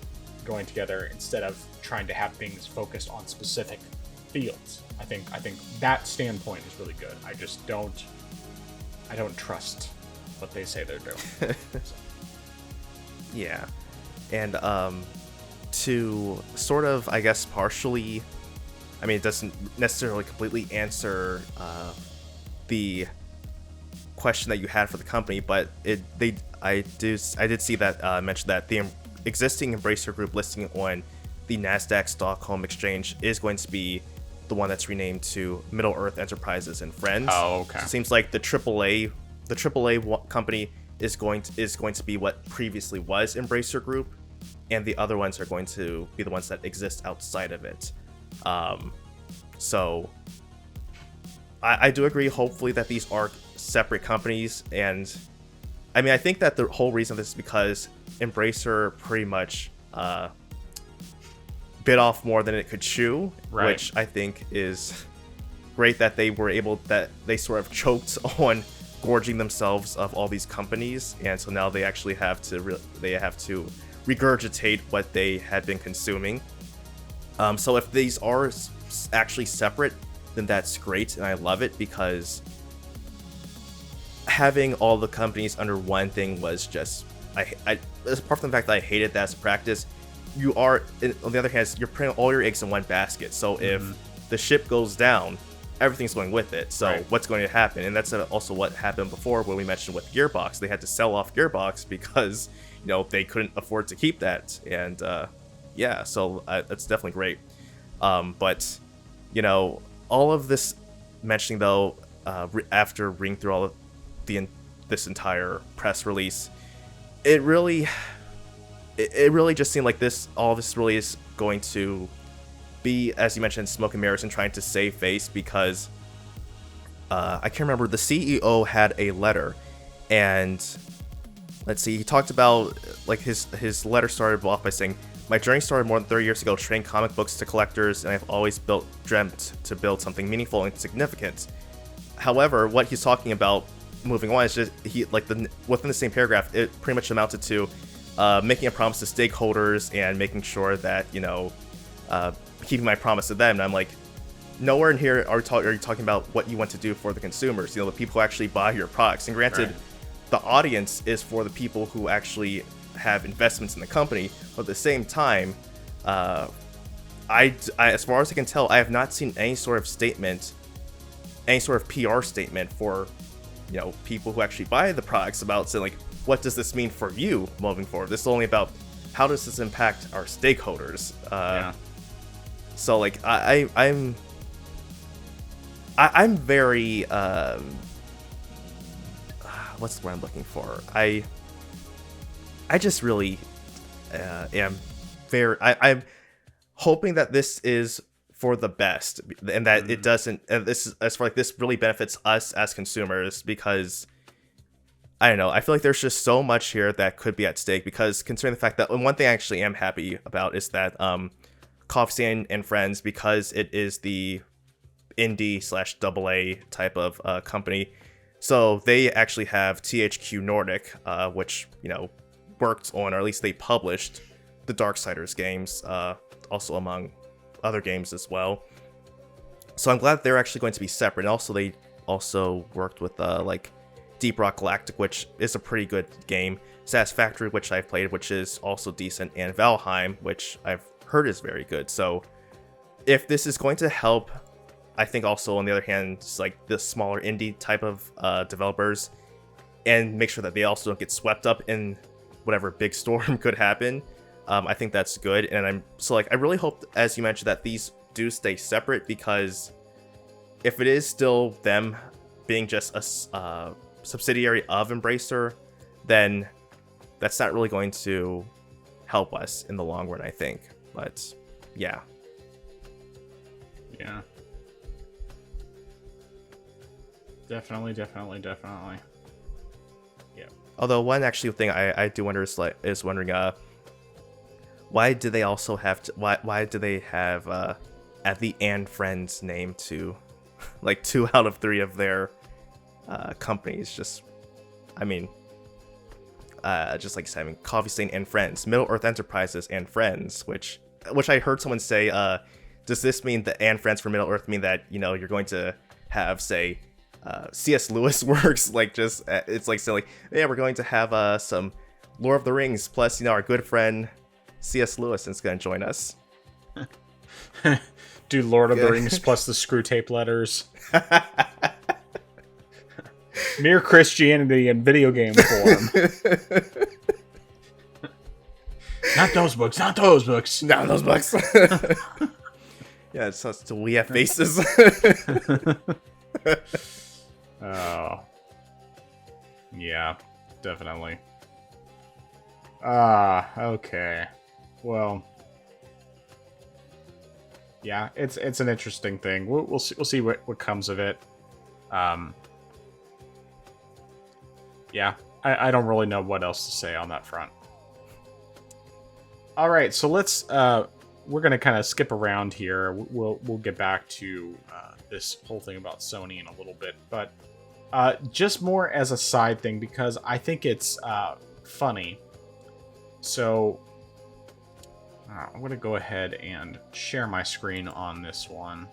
going together instead of trying to have things focused on specific fields. I think that standpoint is really good. I just don't trust what they say they're doing. Yeah. And to sort of, I guess, partially, I mean, it doesn't necessarily completely answer the question that you had for the company, but I did see that mention that the existing Embracer Group listing on the NASDAQ Stockholm exchange is going to be the one that's renamed to Middle Earth Enterprises and Friends. Oh, okay. So it seems like the AAA company is going to be what previously was Embracer Group, and the other ones are going to be the ones that exist outside of it. So I do agree, hopefully, that these are separate companies. And I mean, I think that the whole reason of this is because Embracer pretty much bit off more than it could chew, right. Which I think is great that they sort of choked on gorging themselves of all these companies, and so now they actually have to regurgitate what they had been consuming. So if these are actually separate, then that's great, and I love it, because having all the companies under one thing was just, apart from the fact that I hated that as a practice, you are, on the other hand, you're putting all your eggs in one basket. So if the ship goes down, everything's going with it. So right. What's going to happen? And that's also what happened before when we mentioned with Gearbox. They had to sell off Gearbox because, they couldn't afford to keep that. And yeah, so that's definitely great. But, all of this mentioning, though, after reading through all of this entire press release, it really just seemed like all of this really is going to be, as you mentioned, smoke and mirrors and trying to save face, because I can't remember, the CEO had a letter, and let's see, he talked about, like, his letter started off by saying, My journey started more than 30 years ago trading comic books to collectors, and I've always dreamt to build something meaningful and significant. However, what he's talking about moving on is just within the same paragraph, it pretty much amounted to making a promise to stakeholders and making sure that, keeping my promise to them. And I'm like, nowhere in here are you talking about what you want to do for the consumers, the people who actually buy your products. And granted, Right. The audience is for the people who actually have investments in the company, but at the same time, I, as far as I can tell, I have not seen any sort of statement, any sort of PR statement for, people who actually buy the products about saying, like, what does this mean for you moving forward? This is only about how does this impact our stakeholders. Yeah. So, like, I'm very, what's the word I'm looking for? I just really am I'm hoping that this is for the best, and that it doesn't, and this is, as far like this really benefits us as consumers, because I don't know, I feel like there's just so much here that could be at stake, because considering the fact that, and one thing I actually am happy about is that Coffee Stain and Friends, because it is the indie/AA type of company, so they actually have THQ Nordic, which worked on, or at least they published, the Darksiders games, also among other games as well. So I'm glad they're actually going to be separate. And also, they also worked with like Deep Rock Galactic, which is a pretty good game, Satisfactory, which I've played, which is also decent, and Valheim, which I've heard is very good. So if this is going to help, I think also on the other hand, it's like the smaller indie type of developers, and make sure that they also don't get swept up in whatever big storm could happen. I think that's good, and I really hope, as you mentioned, that these do stay separate, because if it is still them being just a subsidiary of Embracer, then that's not really going to help us in the long run, I think. But yeah. Yeah. Definitely. Yeah. Although one actually thing I do wonder is wondering why do they also have to, why do they have at the and Friends name to like 2 out of 3 of their companies? Just like saying Coffee Stain and Friends, Middle Earth Enterprises and Friends, which I heard someone say, does this mean that and Friends for Middle Earth mean that you're going to have, say, C.S. Lewis works, like, just it's like saying, like, yeah, we're going to have some Lord of the Rings plus our good friend C.S. Lewis is going to join us. Do Lord of the Rings plus the screw tape letters. Mere Christianity in video game form. Not those books. Not those books. Yeah, it's us till we have faces. Oh. Yeah, definitely. Okay. Well, yeah, it's an interesting thing. We'll see what comes of it. Yeah, I don't really know what else to say on that front. All right, so let's we're gonna kind of skip around here. We'll get back to this whole thing about Sony in a little bit, but just more as a side thing, because I think it's funny. So I'm going to go ahead and share my screen on this one.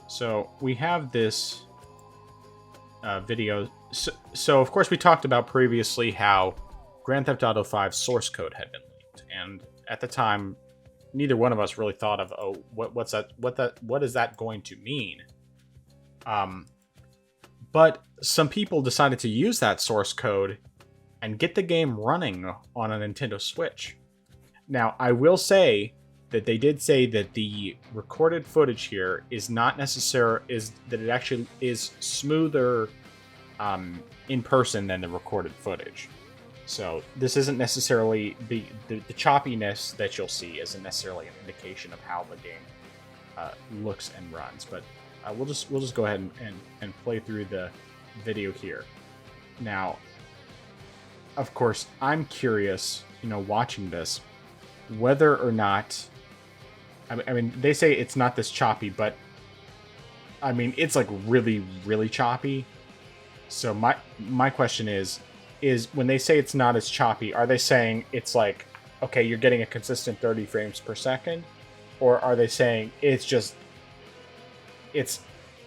So we have this video. So of course we talked about previously how Grand Theft Auto 5 source code had been leaked, and at the time neither one of us really thought of, oh, what is that going to mean? But some people decided to use that source code and get the game running on a Nintendo Switch. Now, I will say that they did say that the recorded footage here is not that it actually is smoother in person than the recorded footage. So this isn't necessarily the choppiness that you'll see isn't necessarily an indication of how the game looks and runs. But we'll just go ahead and play through the video here. Now, of course, I'm curious, watching this, whether or not, I mean, they say it's not this choppy, but I mean, it's like really, really choppy. So my question is when they say it's not as choppy, are they saying it's like, okay, you're getting a consistent 30 frames per second? Or are they saying it's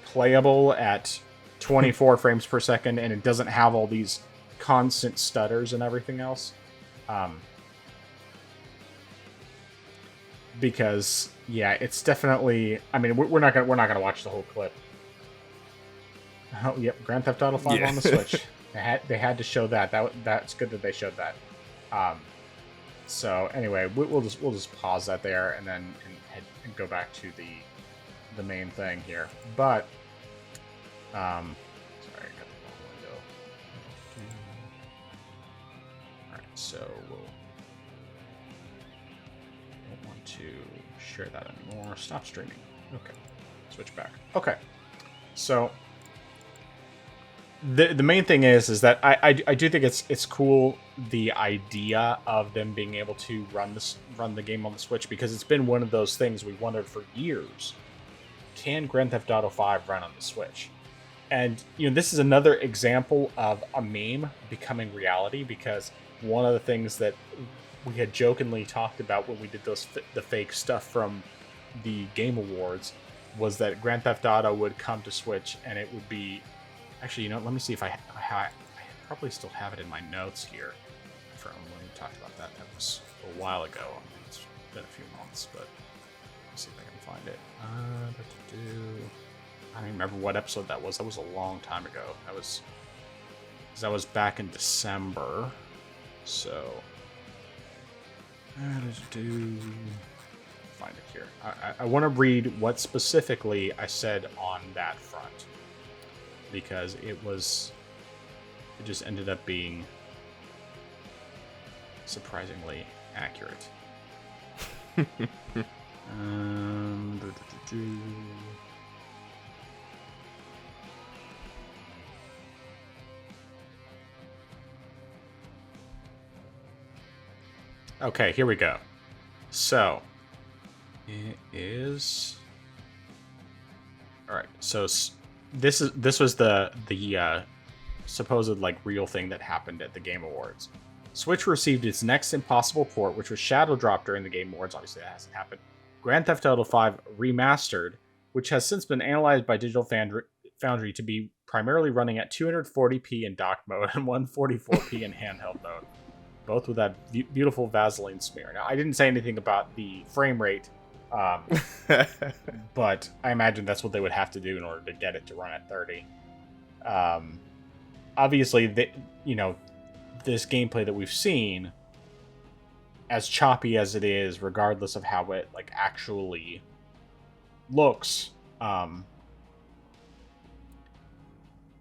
playable at 24 frames per second and it doesn't have all these constant stutters and everything else? Because yeah, it's definitely. I mean, we're not gonna watch the whole clip. Oh, yep, Grand Theft Auto 5 on the Switch. They had to show that. That's good that they showed that. So anyway, we'll just pause that there and then and go back to the main thing here. But sorry, I got the wrong window. All right, so we'll don't want to share that anymore. Stop streaming. Okay, switch back. Okay, so the main thing is that I do think it's cool, the idea of them being able to run the game on the Switch, because it's been one of those things we wondered for years. Can Grand Theft Auto 5 run on the Switch? And this is another example of a meme becoming reality, because one of the things that we had jokingly talked about when we did the fake stuff from the Game Awards was that Grand Theft Auto would come to Switch and it would be. Actually, let me see if I probably still have it in my notes here from when we talked about that. That was a while ago. It's been a few months, but let's see if I can find it. I don't even remember what episode that was. That was a long time ago. That was back in December. So, find it here. I want to read what specifically I said on that front, because it just ended up being surprisingly accurate. Okay, here we go. So, it is... Alright, so this was the supposed like real thing that happened at the Game Awards. Switch received its next impossible port, which was Shadow Drop during the Game Awards. Obviously, that hasn't happened. Grand Theft Auto 5 Remastered, which has since been analyzed by Digital Foundry to be primarily running at 240p in dock mode and 144p in handheld mode, both with that beautiful Vaseline smear. Now, I didn't say anything about the frame rate, but I imagine that's what they would have to do in order to get it to run at 30. Obviously, this gameplay that we've seen, as choppy as it is, regardless of how it like actually looks,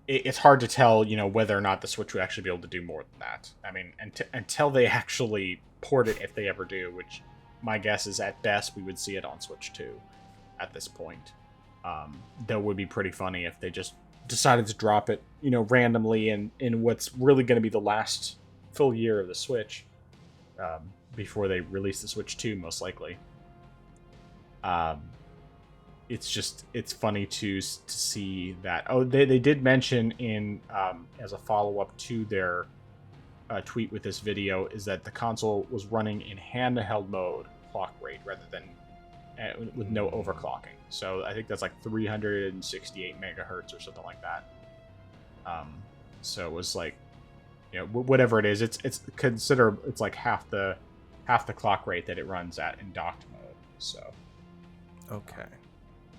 it's hard to tell, whether or not the Switch would actually be able to do more than that. I mean, until they actually port it, if they ever do, which my guess is at best we would see it on Switch 2 at this point. That would be pretty funny if they just decided to drop it, randomly in what's really going to be the last full year of the Switch, before they release the Switch 2, most likely. It's funny to see that. Oh, they did mention in as a follow-up to their tweet with this video, is that the console was running in handheld mode clock rate rather than with no overclocking. So I think that's like 368 megahertz or something like that. So it was like, whatever it is, it's like half the clock rate that it runs at in docked mode. So okay,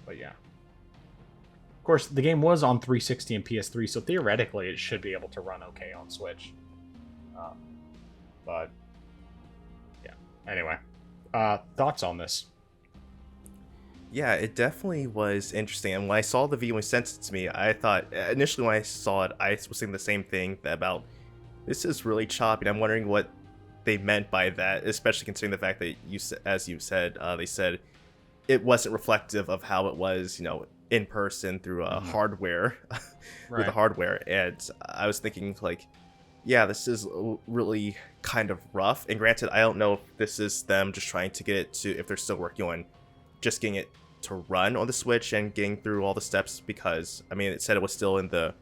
but yeah. Of course, the game was on 360 and PS3, so theoretically it should be able to run okay on Switch. But yeah. Anyway, thoughts on this? Yeah, it definitely was interesting. And when I saw the video and sent it to me, I thought, initially when I saw it, I was thinking the same thing about, this is really choppy. And I'm wondering what they meant by that, especially considering the fact that as you said, they said it wasn't reflective of how it was, in person through hardware, with the hardware. And I was thinking, like, yeah, this is really kind of rough. And granted, I don't know if this is them just trying to get it to, if they're still working on just getting it to run on the Switch and getting through all the steps, because, I mean, it said it was still in the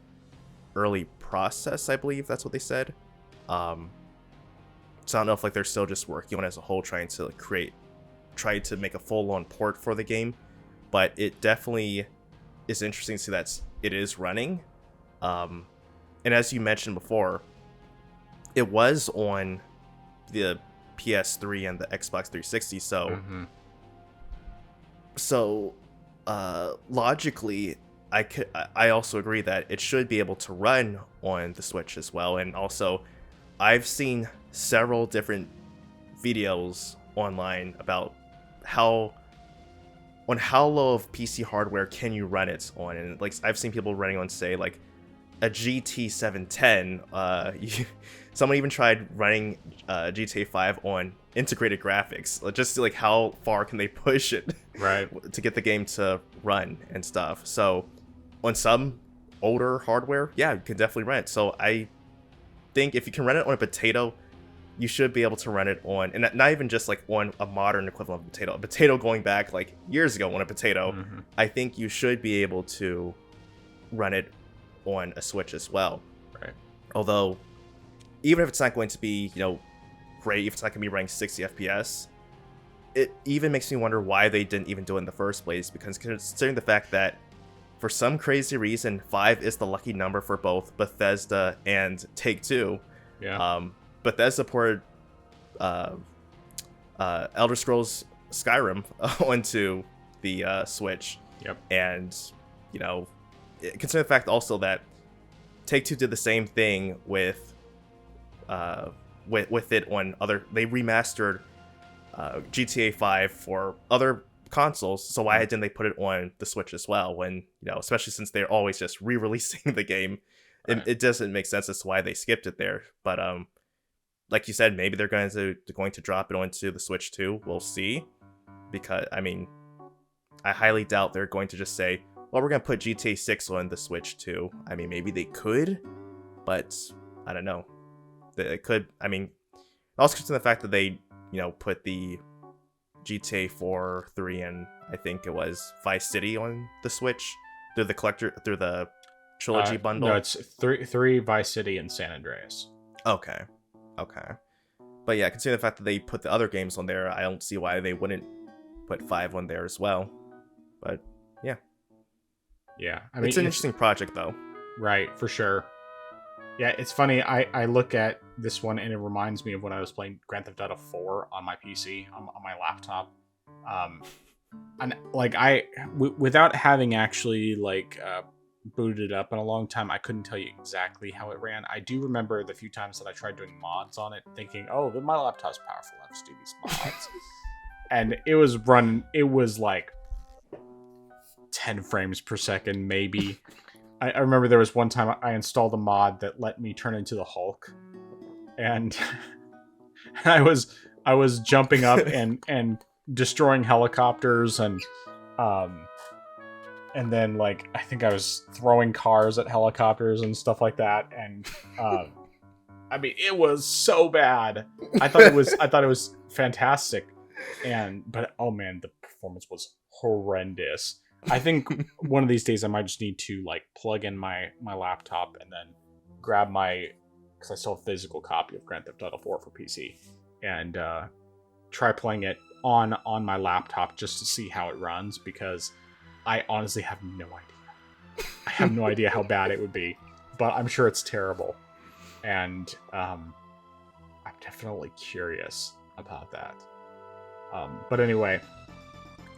early process, I believe that's what they said. So I don't know if like they're still just working on it as a whole, trying to like try to make a full-on port for the game. But it definitely is interesting to see that it is running. And as you mentioned before, it was on the PS3 and the Xbox 360, so logically, I also agree that it should be able to run on the Switch as well. And also, I've seen several different videos online about how low of PC hardware can you run it on, and like I've seen people running on, say, like a GT 710. Someone even tried running GTA 5 on integrated graphics, just to, like, how far can they push it, right, to get the game to run and stuff. So on some older hardware, yeah, you can definitely run it. So I think if you can run it on a potato, you should be able to run it on, and not even just like on a modern equivalent of a potato going back like years ago on a potato. I think you should be able to run it on a Switch as well. Right. Although, even if it's not going to be, great, if it's not going to be running 60 FPS, it even makes me wonder why they didn't even do it in the first place, because considering the fact that for some crazy reason 5 is the lucky number for both Bethesda and Take-Two. Yeah. Bethesda ported Elder Scrolls Skyrim onto the Switch. Yep. And, consider the fact also that Take-Two did the same thing with it on other. They remastered GTA 5 for other consoles, so why didn't they put it on the Switch as well? When, especially since they're always just re-releasing the game, right. It doesn't make sense as to why they skipped it there. But like you said, maybe they're going to drop it onto the Switch too. We'll see, because I mean, I highly doubt they're going to just say, well, we're going to put GTA 6 on the Switch too. I mean, maybe they could, but I don't know. It could. I mean, also consider the fact that they, put the GTA 4, 3, and I think it was Vice City on the Switch through the trilogy bundle. No, it's three Vice City and San Andreas. Okay. But yeah, considering the fact that they put the other games on there, I don't see why they wouldn't put 5 on there as well. But yeah. Yeah, I mean, it's an interesting project though. Right, for sure. Yeah, it's funny. I look at this one and it reminds me of when I was playing Grand Theft Auto 4 on my PC, on my laptop. And like without having actually booted it up in a long time, I couldn't tell you exactly how it ran. I do remember the few times that I tried doing mods on it, thinking, "Oh, my laptop's powerful. Let's do these mods." And it was running. It was like 10 frames per second, maybe. I remember there was one time I installed a mod that let me turn into the Hulk, and I was jumping up and destroying helicopters, and then like I think I was throwing cars at helicopters and stuff like that, and I mean, it was so bad. I thought it was fantastic, but oh man, the performance was horrendous. I think one of these days I might just need to plug in my laptop and then grab because I still have a physical copy of Grand Theft Auto 4 for PC, and try playing it on my laptop just to see how it runs, because I honestly have no idea. I have no idea how bad it would be, but I'm sure it's terrible, and I'm definitely curious about that. But anyway.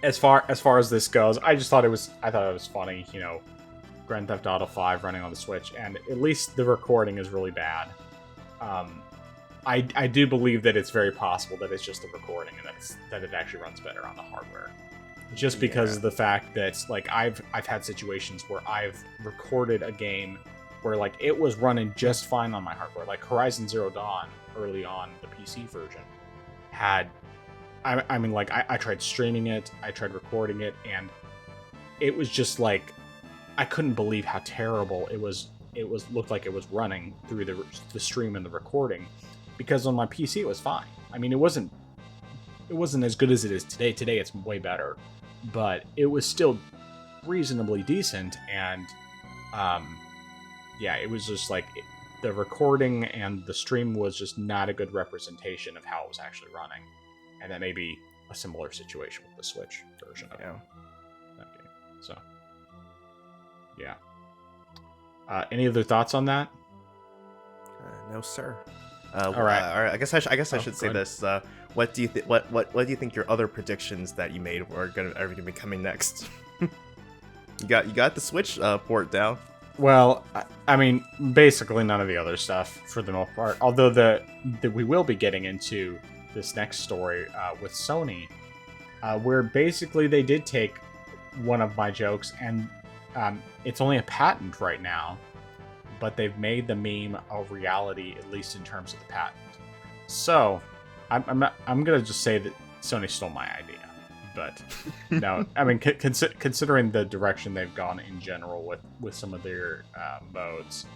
As far as this goes, I thought it was funny, Grand Theft Auto 5 running on the Switch, and at least the recording is really bad. I do believe that it's very possible that it's just the recording, and that it actually runs better on the hardware. Just because of the fact that I've had situations where I've recorded a game where it was running just fine on my hardware, like Horizon Zero Dawn early on, the PC version had. I mean, I tried streaming it, I tried recording it, and it was just I couldn't believe how terrible it was it looked like it was running through the stream and the recording, because on my PC it was fine. I mean, it wasn't as good as it is today. Today it's way better, but it was still reasonably decent. And yeah, it was just like the recording and the stream was just not a good representation of how it was actually running. And that may be a similar situation with the Switch version of that game. So, yeah. Any other thoughts on that? No, sir. All right. All right. I guess I should say this. What do you think? What do you think your other predictions that you made are gonna be coming next? You got the Switch port down. Well, I mean, basically none of the other stuff for the most part. Although we will be getting into this next story with Sony, where basically they did take one of my jokes, and it's only a patent right now, but they've made the meme a reality, at least in terms of the patent. So I'm gonna just say that Sony stole my idea. But no, I mean, considering the direction they've gone in general with some of their modes,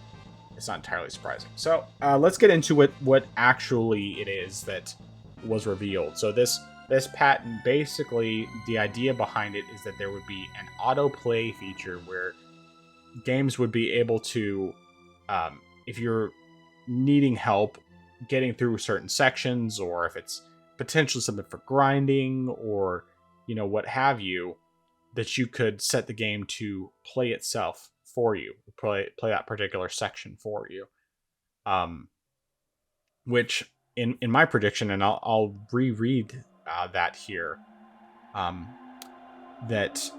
it's not entirely surprising. So let's get into what actually it is that was revealed. So this patent, basically, the idea behind it is that there would be an autoplay feature where games would be able to, if you're needing help getting through certain sections, or if it's potentially something for grinding, or what have you, that you could set the game to play itself for you, play that particular section for you. Which in my prediction, and I'll reread that here, that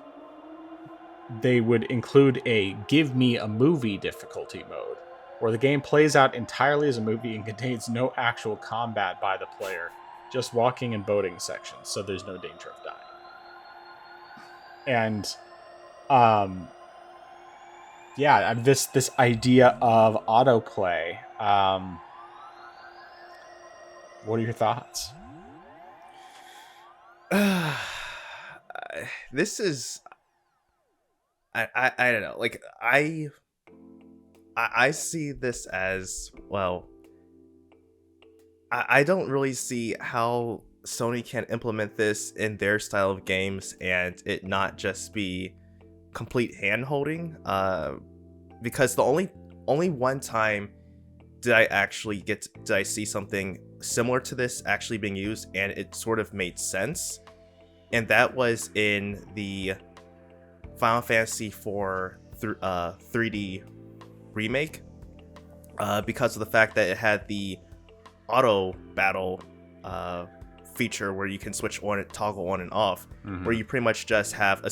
they would include a give me a movie difficulty mode, where the game plays out entirely as a movie and contains no actual combat by the player, just walking and boating sections, so there's no danger of dying. And yeah, this idea of autoplay, what are your thoughts? This is I don't know, like I see this as, well, I don't really see how Sony can implement this in their style of games and it not just be complete hand-holding, because the only one time did I see something similar to this actually being used and it sort of made sense, and that was in the Final Fantasy IV 3D remake, because of the fact that it had the auto battle feature where you can toggle on and off, where you pretty much just have a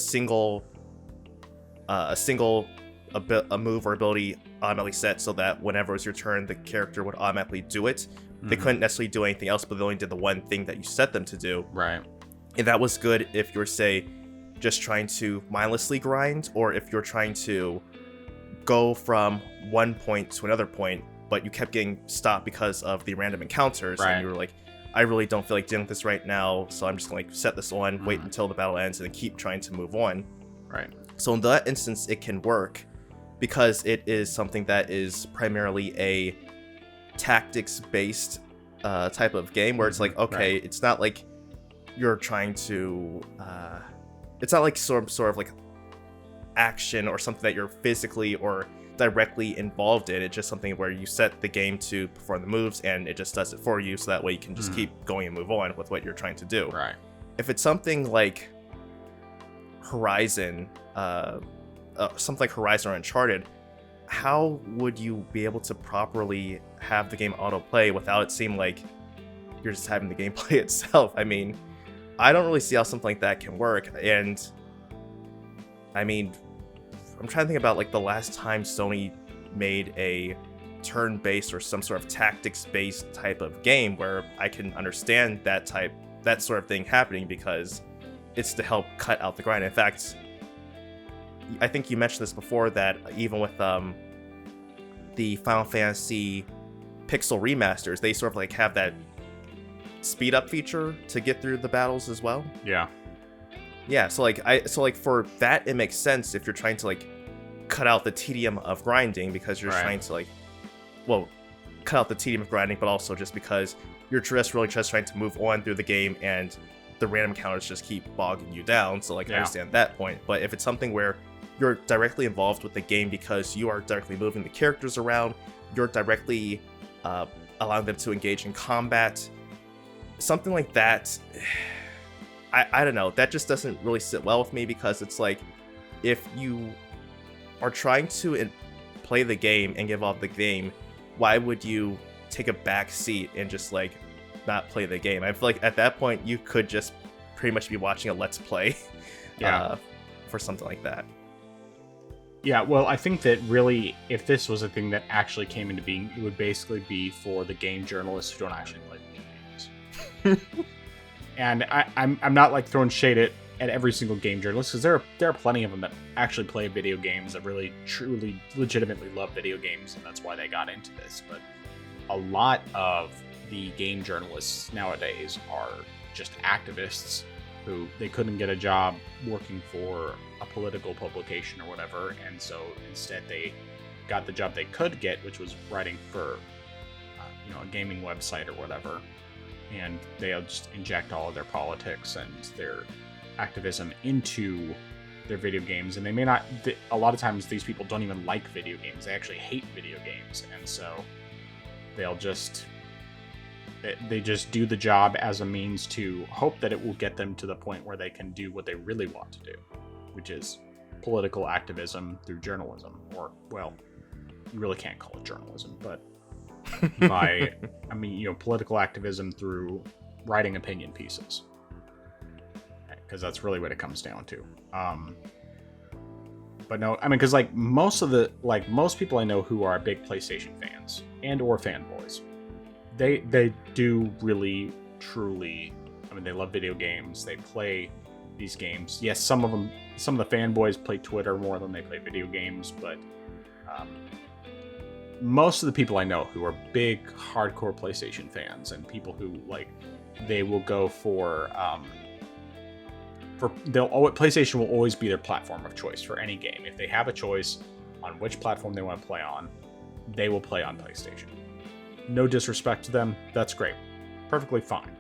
move or ability automatically set, so that whenever it was your turn, the character would automatically do it. They couldn't necessarily do anything else, but they only did the one thing that you set them to do. Right. And that was good if you're, say, just trying to mindlessly grind, or if you're trying to go from one point to another point, but you kept getting stopped because of the random encounters, right. And you were like, I really don't feel like dealing with this right now, so I'm just gonna set this on, wait until the battle ends, and then keep trying to move on. Right. So in that instance, it can work, because it is something that is primarily a tactics-based type of game, where it's like, okay, right. It's not like you're trying to, it's not like sort of like action or something that you're physically or directly involved in. It's just something where you set the game to perform the moves and it just does it for you, so that way you can just keep going and move on with what you're trying to do. Right. If it's something like Horizon, something like Horizon or Uncharted, how would you be able to properly have the game autoplay without it seem like you're just having the game play itself? I mean, I don't really see how something like that can work. And I mean, I'm trying to think about like the last time Sony made a turn-based or some sort of tactics-based type of game where I can understand that sort of thing happening, because it's to help cut out the grind. In fact, I think you mentioned this before, that even with the Final Fantasy Pixel remasters, they sort of like have that speed up feature to get through the battles as well. Yeah. Yeah, so like for that, it makes sense if you're trying to like cut out the tedium of grinding because you're trying to cut out the tedium of grinding, but also just because you're just really just trying to move on through the game and the random counters just keep bogging you down. So I understand that point. But if it's something where you're directly involved with the game because you are directly moving the characters around, you're directly allowing them to engage in combat, something like that, I don't know, that just doesn't really sit well with me, because it's like, if you are trying to play the game and give off the game, why would you take a back seat and just not play the game? I feel like at that point you could just pretty much be watching a let's play for something like that. Yeah, well, I think that really, if this was a thing that actually came into being, it would basically be for the game journalists who don't actually play video games. And I'm not throwing shade at every single game journalist, because there are plenty of them that actually play video games, that really, truly, legitimately love video games, and that's why they got into this. But a lot of the game journalists nowadays are just activists who they couldn't get a job working for a political publication or whatever, and so instead they got the job they could get, which was writing for a gaming website or whatever, and they'll just inject all of their politics and their activism into their video games. And they may not, a lot of times these people don't even like video games, they actually hate video games, and so they just do the job as a means to hope that it will get them to the point where they can do what they really want to do, which is political activism through journalism. Or, well, you really can't call it journalism, but political activism through writing opinion pieces, because that's really what it comes down to. But no, because most people I know who are big PlayStation fans and or fanboys, they do really, truly, they love video games. They play these games. Yes, some of the fanboys play Twitter more than they play video games, but most of the people I know who are big, hardcore PlayStation fans, and people who, they will go PlayStation will always be their platform of choice for any game. If they have a choice on which platform they want to play on, they will play on PlayStation. No disrespect to them, that's great. Perfectly fine.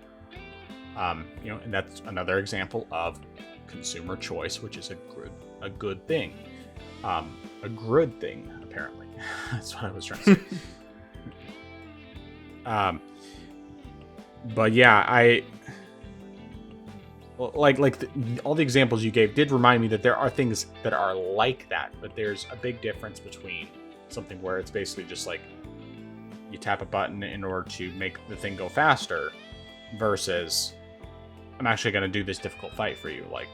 And that's another example of consumer choice, which is a good thing. A good thing, apparently. That's what I was trying to say. But yeah, all the examples you gave did remind me that there are things that are like that, but there's a big difference between something where it's basically just you tap a button in order to make the thing go faster, versus I'm actually going to do this difficult fight for you. Like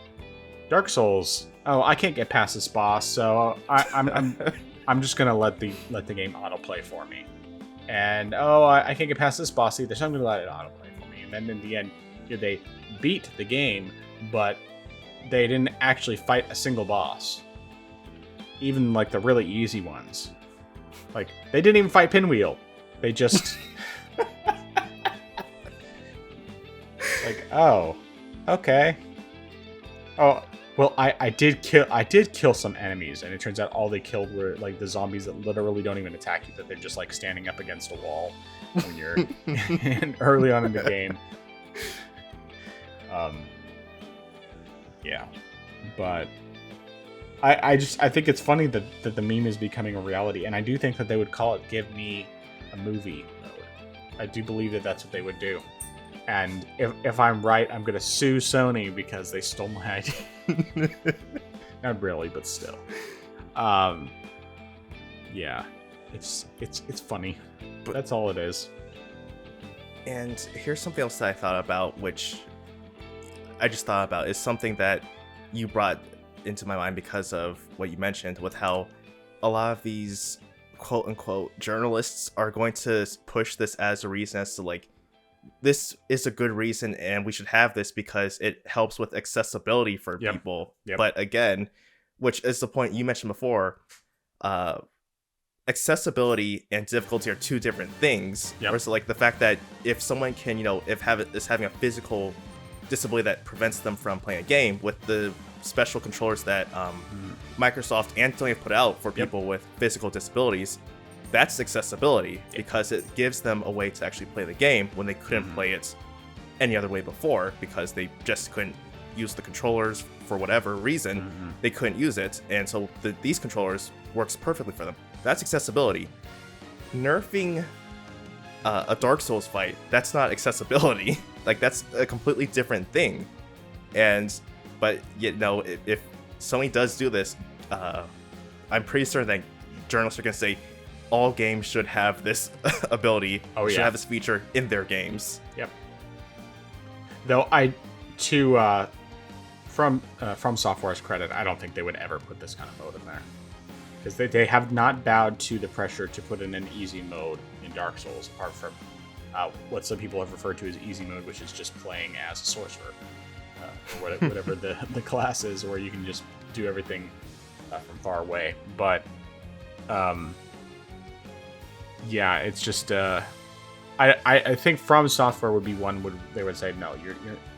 Dark Souls, I can't get past this boss, so I'm just going to let the game autoplay for me. And I can't get past this boss either, so I'm going to let it autoplay for me. And then in the end, they beat the game, but they didn't actually fight a single boss. Even the really easy ones. They didn't even fight Pinwheel. They just oh, okay. Oh, well, I did kill some enemies, and it turns out all they killed were the zombies that literally don't even attack you, that they're just standing up against a wall when you're early on in the game. Yeah, but I think it's funny that the meme is becoming a reality, and I do think that they would call it "Give Me a Movie" mode. I do believe that that's what they would do, and if I'm right, I'm gonna sue Sony because they stole my idea. Not really, but still. Yeah, it's funny, but that's all it is. And here's something else that I thought about, which I just thought about, is something that you brought into my mind because of what you mentioned, with how a lot of these quote-unquote journalists are going to push this as a reason, as to this is a good reason and we should have this because it helps with accessibility for people. Yep. But again, which is the point you mentioned before, accessibility and difficulty are two different things. Yep. Versus the fact that if someone can, is having a physical disability that prevents them from playing a game, with the special controllers that Microsoft and Sony have put out for people with physical disabilities, that's accessibility, because it gives them a way to actually play the game when they couldn't play it any other way before, because they just couldn't use the controllers for whatever reason. They couldn't use it, and so these controllers works perfectly for them. That's accessibility. Nerfing a Dark Souls fight, that's not accessibility. Like, that's a completely different thing. But you know, if Sony does do this, I'm pretty certain that journalists are going to say all games should have this ability, should have this feature in their games. Yep. Though From Software's credit, I don't think they would ever put this kind of mode in there, because they have not bowed to the pressure to put in an easy mode in Dark Souls, apart from what some people have referred to as easy mode, which is just playing as a sorcerer, or whatever the class is, where you can just do everything from far away. But yeah, it's just I think From Software would be one they would say no,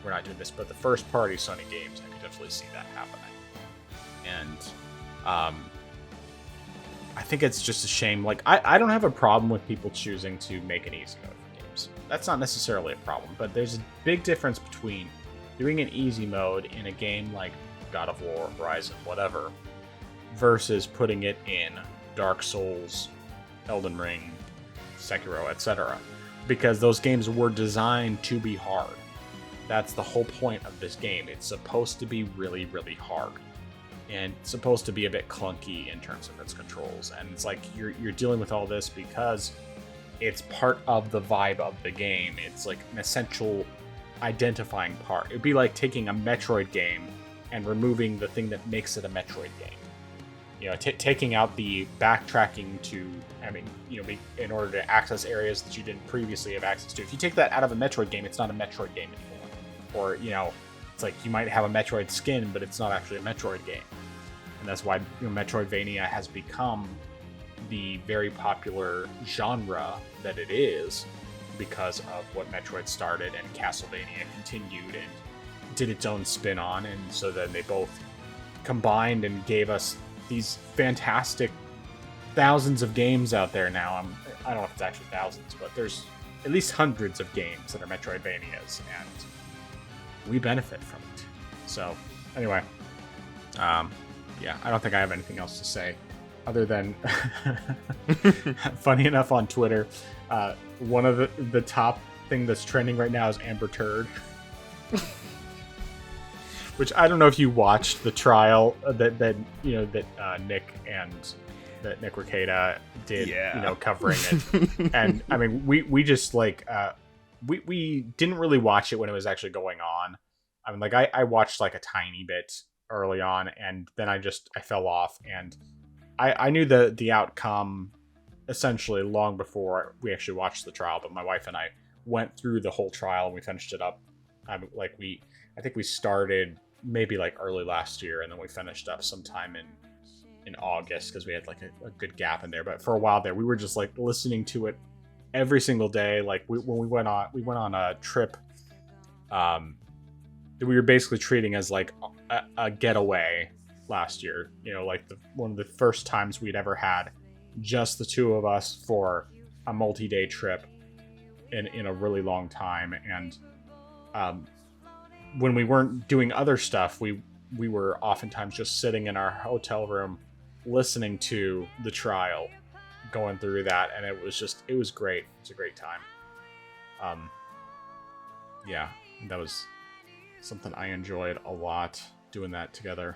we're not doing this. But the first party Sony games, I could definitely see that happening. And I think it's just a shame. Like, I don't have a problem with people choosing to make an easy mode for games. That's not necessarily a problem. But there's a big difference between doing an easy mode in a game like God of War, Horizon, whatever, versus putting it in Dark Souls, Elden Ring, Sekiro, etc. Because those games were designed to be hard. That's the whole point of this game. It's supposed to be really, really hard. And it's supposed to be a bit clunky in terms of its controls. And it's like you're dealing with all this because it's part of the vibe of the game. It's like an essential identifying part. It'd be like taking a Metroid game and removing the thing that makes it a Metroid game. You know, taking out the backtracking to, in order to access areas that you didn't previously have access to. If you take that out of a Metroid game, it's not a Metroid game anymore. Or, it's like you might have a Metroid skin, but it's not actually a Metroid game. And that's why Metroidvania has become the very popular genre that it is, because of what Metroid started and Castlevania continued and did its own spin on. And so then they both combined and gave us these fantastic thousands of games out there now. I don't know if it's actually thousands, but there's at least hundreds of games that are Metroidvanias, and we benefit from it. So, anyway, yeah, I don't think I have anything else to say other than, funny enough, on Twitter, one of the top thing that's trending right now is Amber Turd. Which I don't know if you watched the trial that Nick and that Nick Rekieta did, covering it. And I mean, we just like we didn't really watch it when it was actually going on. I mean, like I watched like a tiny bit early on, and then I fell off, and I knew the outcome essentially long before we actually watched the trial. But my wife and I went through the whole trial and we finished it up. I think we started maybe like early last year, and then we finished up sometime in August, because we had like a good gap in there. But for a while there, we were just like listening to it every single day. Like when we went on a trip that we were basically treating as like a getaway last year. Like one of the first times we'd ever had just the two of us for a multi-day trip in a really long time. And when we weren't doing other stuff, we were oftentimes just sitting in our hotel room listening to the trial, going through that, and it was great. It was a great time. Yeah, that was something I enjoyed a lot, doing that together.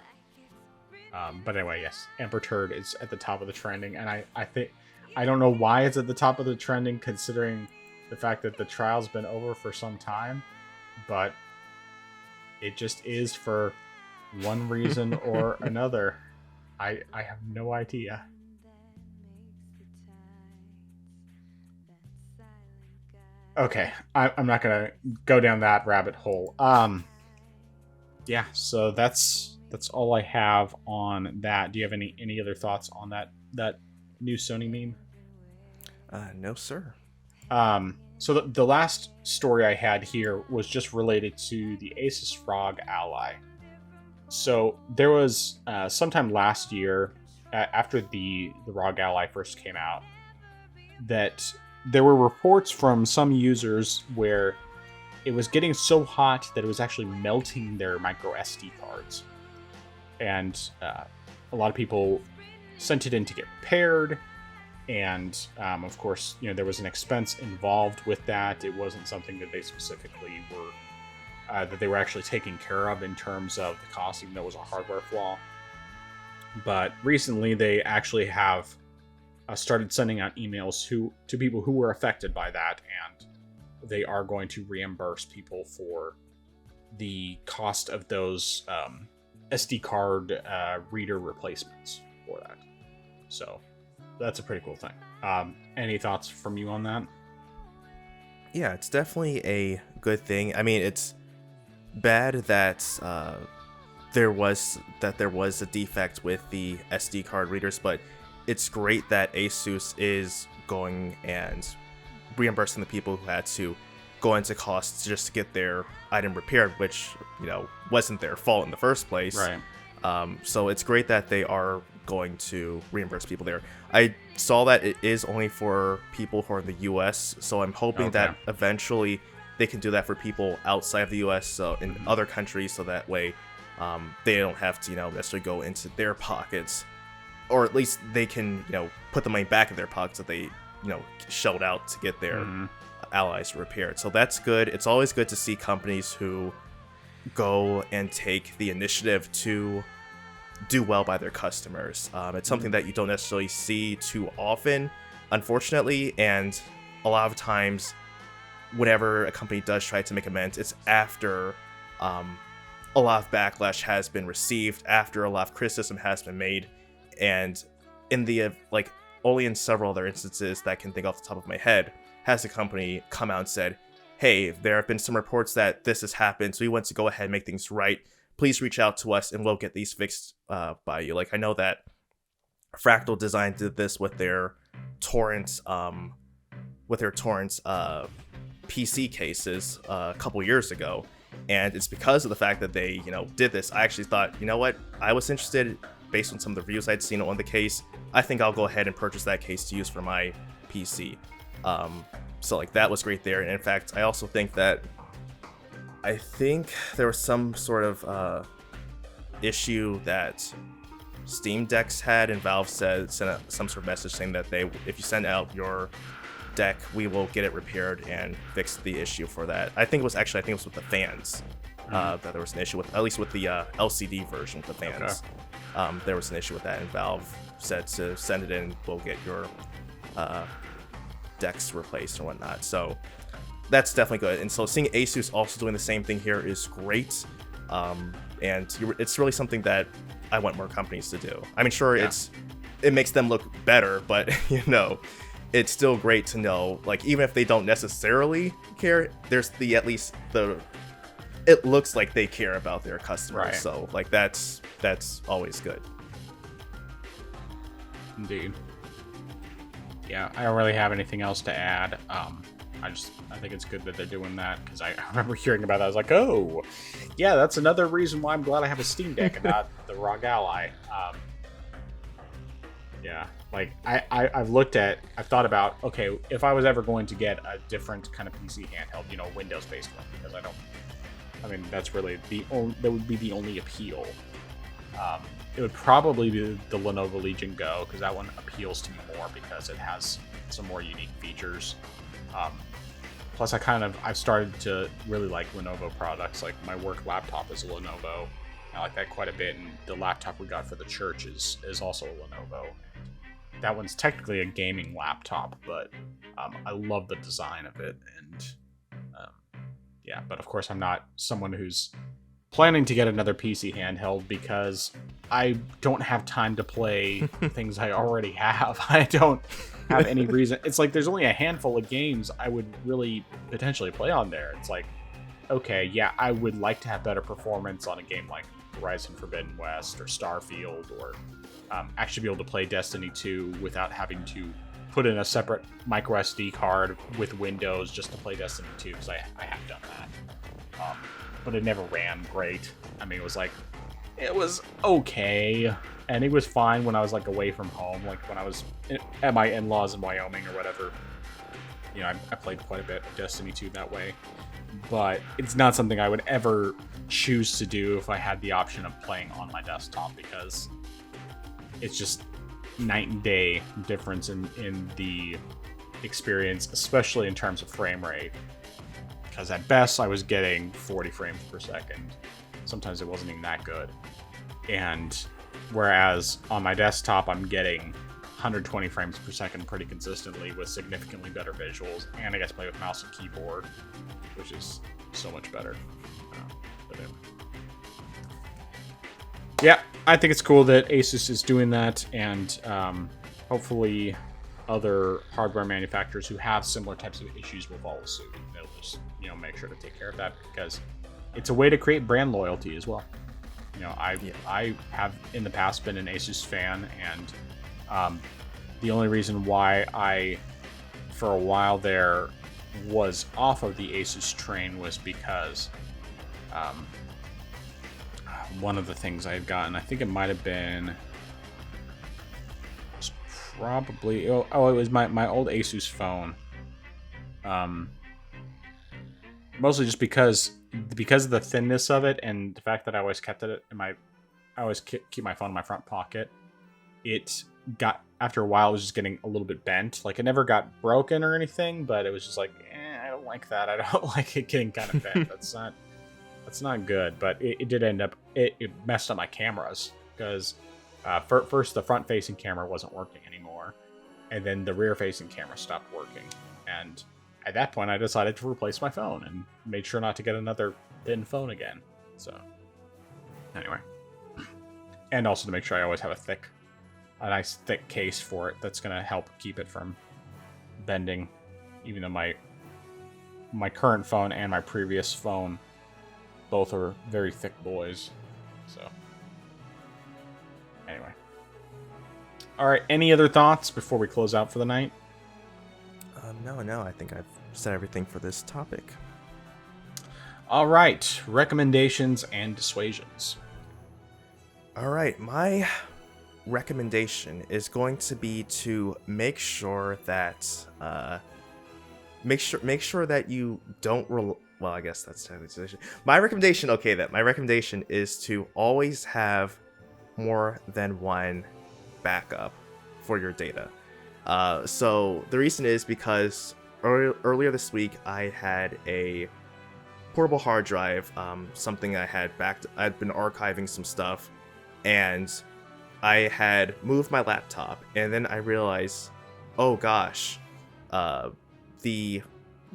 But anyway, yes, Amber Turd is at the top of the trending, and I think, I don't know why it's at the top of the trending, considering the fact that the trial's been over for some time, but it just is for one reason or another. I have no idea. Okay, I'm not gonna go down that rabbit hole. Yeah, so that's all I have on that. Do you have any other thoughts on that new Sony meme? No, sir. So the last story I had here was just related to the Asus ROG Ally. So there was sometime last year, after the ROG Ally first came out, that there were reports from some users where it was getting so hot that it was actually melting their micro SD cards. And a lot of people sent it in to get repaired. And of course, there was an expense involved with that. It wasn't something that they specifically were that they were actually taking care of in terms of the cost, even though it was a hardware flaw. But recently, they actually have started sending out emails to people who were affected by that, and they are going to reimburse people for the cost of those SD card reader replacements for that. So that's a pretty cool thing. Any thoughts from you on that? Yeah, it's definitely a good thing. I mean, it's bad that there was a defect with the SD card readers, but it's great that Asus is going and reimbursing the people who had to go into costs just to get their item repaired, which wasn't their fault in the first place. Right. So it's great that they are going to reimburse people there. I saw that it is only for people who are in the US, so I'm hoping that eventually they can do that for people outside of the US, so in other countries, so that way they don't have to necessarily go into their pockets, or at least they can put the money back in their pockets that they shelled out to get their allies repaired. So that's good. It's always good to see companies who go and take the initiative to do well by their customers. It's something that you don't necessarily see too often, unfortunately, and a lot of times whenever a company does try to make amends, it's after a lot of backlash has been received, after a lot of criticism has been made, and in the only in several other instances that I can think off the top of my head has the company come out and said, hey, there have been some reports that this has happened, so we want to go ahead and make things right. Please reach out to us and we'll get these fixed by you. I know that Fractal Design did this with their torrents PC cases a couple years ago, and it's because of the fact that they did this. I actually thought, what, I was interested based on some of the reviews I'd seen on the case. I think I'll go ahead and purchase that case to use for my PC. So that was great there. And in fact, I also think that there was some sort of issue that Steam Decks had, and Valve sent out some sort of message saying that if you send out your deck, we will get it repaired and fix the issue for that. I think it was with the fans that there was an issue with, at least with the LCD version with the fans. Okay. There was an issue with that, and Valve said to send it in, we'll get your decks replaced and whatnot. So that's definitely good. And so seeing Asus also doing the same thing here is great. And it's really something that I want more companies to do. I mean, sure, it makes them look better, but it's still great to know, even if they don't necessarily care, there's it looks like they care about their customers. Right. So that's always good. Indeed. Yeah, I don't really have anything else to add. I think it's good that they're doing that, because I remember hearing about that. I was like, oh, yeah, that's another reason why I'm glad I have a Steam Deck and not the ROG Ally. Yeah, I've thought about, okay, if I was ever going to get a different kind of PC handheld, Windows-based one, because that's really that would be the only appeal. It would probably be the Lenovo Legion Go, because that one appeals to me more because it has some more unique features. Plus, I've started to really like Lenovo products. Like, my work laptop is a Lenovo. I like that quite a bit, and the laptop we got for the church is also a Lenovo. That one's technically a gaming laptop, but I love the design of it, and but of course I'm not someone who's planning to get another PC handheld, because I don't have time to play things I already have. I don't have any reason. It's there's only a handful of games I would really potentially play on there. It's okay, yeah, I would like to have better performance on a game like Horizon Forbidden West or Starfield, or actually be able to play Destiny 2 without having to put in a separate micro SD card with Windows just to play Destiny 2, because I have done that. But it never ran great. It was It was okay, and it was fine when I was like away from home, like when I was at my in-laws in Wyoming or whatever. You know, I played quite a bit of Destiny 2 that way, but it's not something I would ever choose to do if I had the option of playing on my desktop, because it's just night and day difference in the experience, especially in terms of frame rate. Because at best, I was getting 40 frames per second. Sometimes it wasn't even that good. And whereas on my desktop, I'm getting 120 frames per second pretty consistently with significantly better visuals. And I get to play with mouse and keyboard, which is so much better. But anyway. Yeah, I think it's cool that Asus is doing that, and hopefully other hardware manufacturers who have similar types of issues will follow suit. They'll just, make sure to take care of that, because it's a way to create brand loyalty as well. I have in the past been an Asus fan, and the only reason why I, for a while there, was off of the Asus train was because one of the things I had gotten, I think it might have been, probably, it was my old Asus phone. Mostly just because of the thinness of it and the fact that I always kept it in I always keep my phone in my front pocket. It got, after a while, it was just getting a little bit bent. Like, it never got broken or anything, but it was just like, I don't like that. I don't like it getting kind of bent. That's not good. But it did end up, it messed up my cameras, because first the front-facing camera wasn't working anymore, and then the rear-facing camera stopped working. And at that point, I decided to replace my phone and made sure not to get another thin phone again. So, anyway. And also to make sure I always have a nice thick case for it that's going to help keep it from bending. Even though my current phone and my previous phone both are very thick boys. So, anyway. Alright, any other thoughts before we close out for the night? No, I think I've said everything for this topic. Alright, recommendations and dissuasions. Alright, my recommendation is going to be to make sure that make sure that you don't well, I guess that's technically the decision. My recommendation is to always have more than one backup for your data. So the reason is because earlier this week I had a portable hard drive, something I'd been archiving some stuff, and I had moved my laptop, and then I realized, oh gosh, the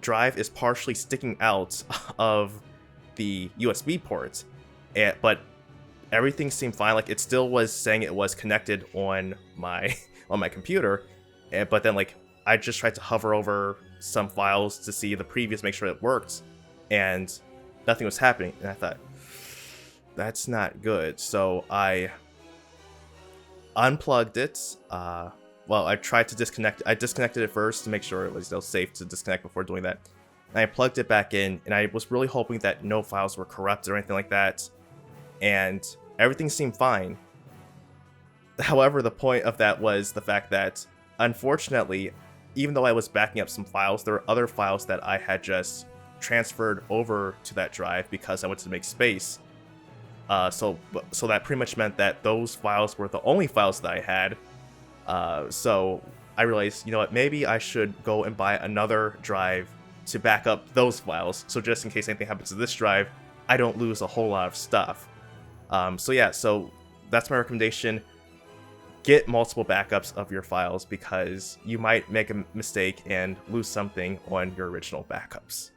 drive is partially sticking out of the USB port, but everything seemed fine. Like, it still was saying it was connected on my computer, but then I just tried to hover over some files to see the previews, make sure it worked, and nothing was happening. And I thought, that's not good. So I unplugged it. I tried to disconnect. I disconnected it first to make sure it was still safe to disconnect before doing that. And I plugged it back in, and I was really hoping that no files were corrupted or anything like that. And everything seemed fine. However, the point of that was the fact that, unfortunately, even though I was backing up some files, there were other files that I had just transferred over to that drive because I wanted to make space. So that pretty much meant that those files were the only files that I had. So I realized, you know what, maybe I should go and buy another drive to back up those files. So just in case anything happens to this drive, I don't lose a whole lot of stuff. So that's my recommendation. Get multiple backups of your files, because you might make a mistake and lose something on your original backups.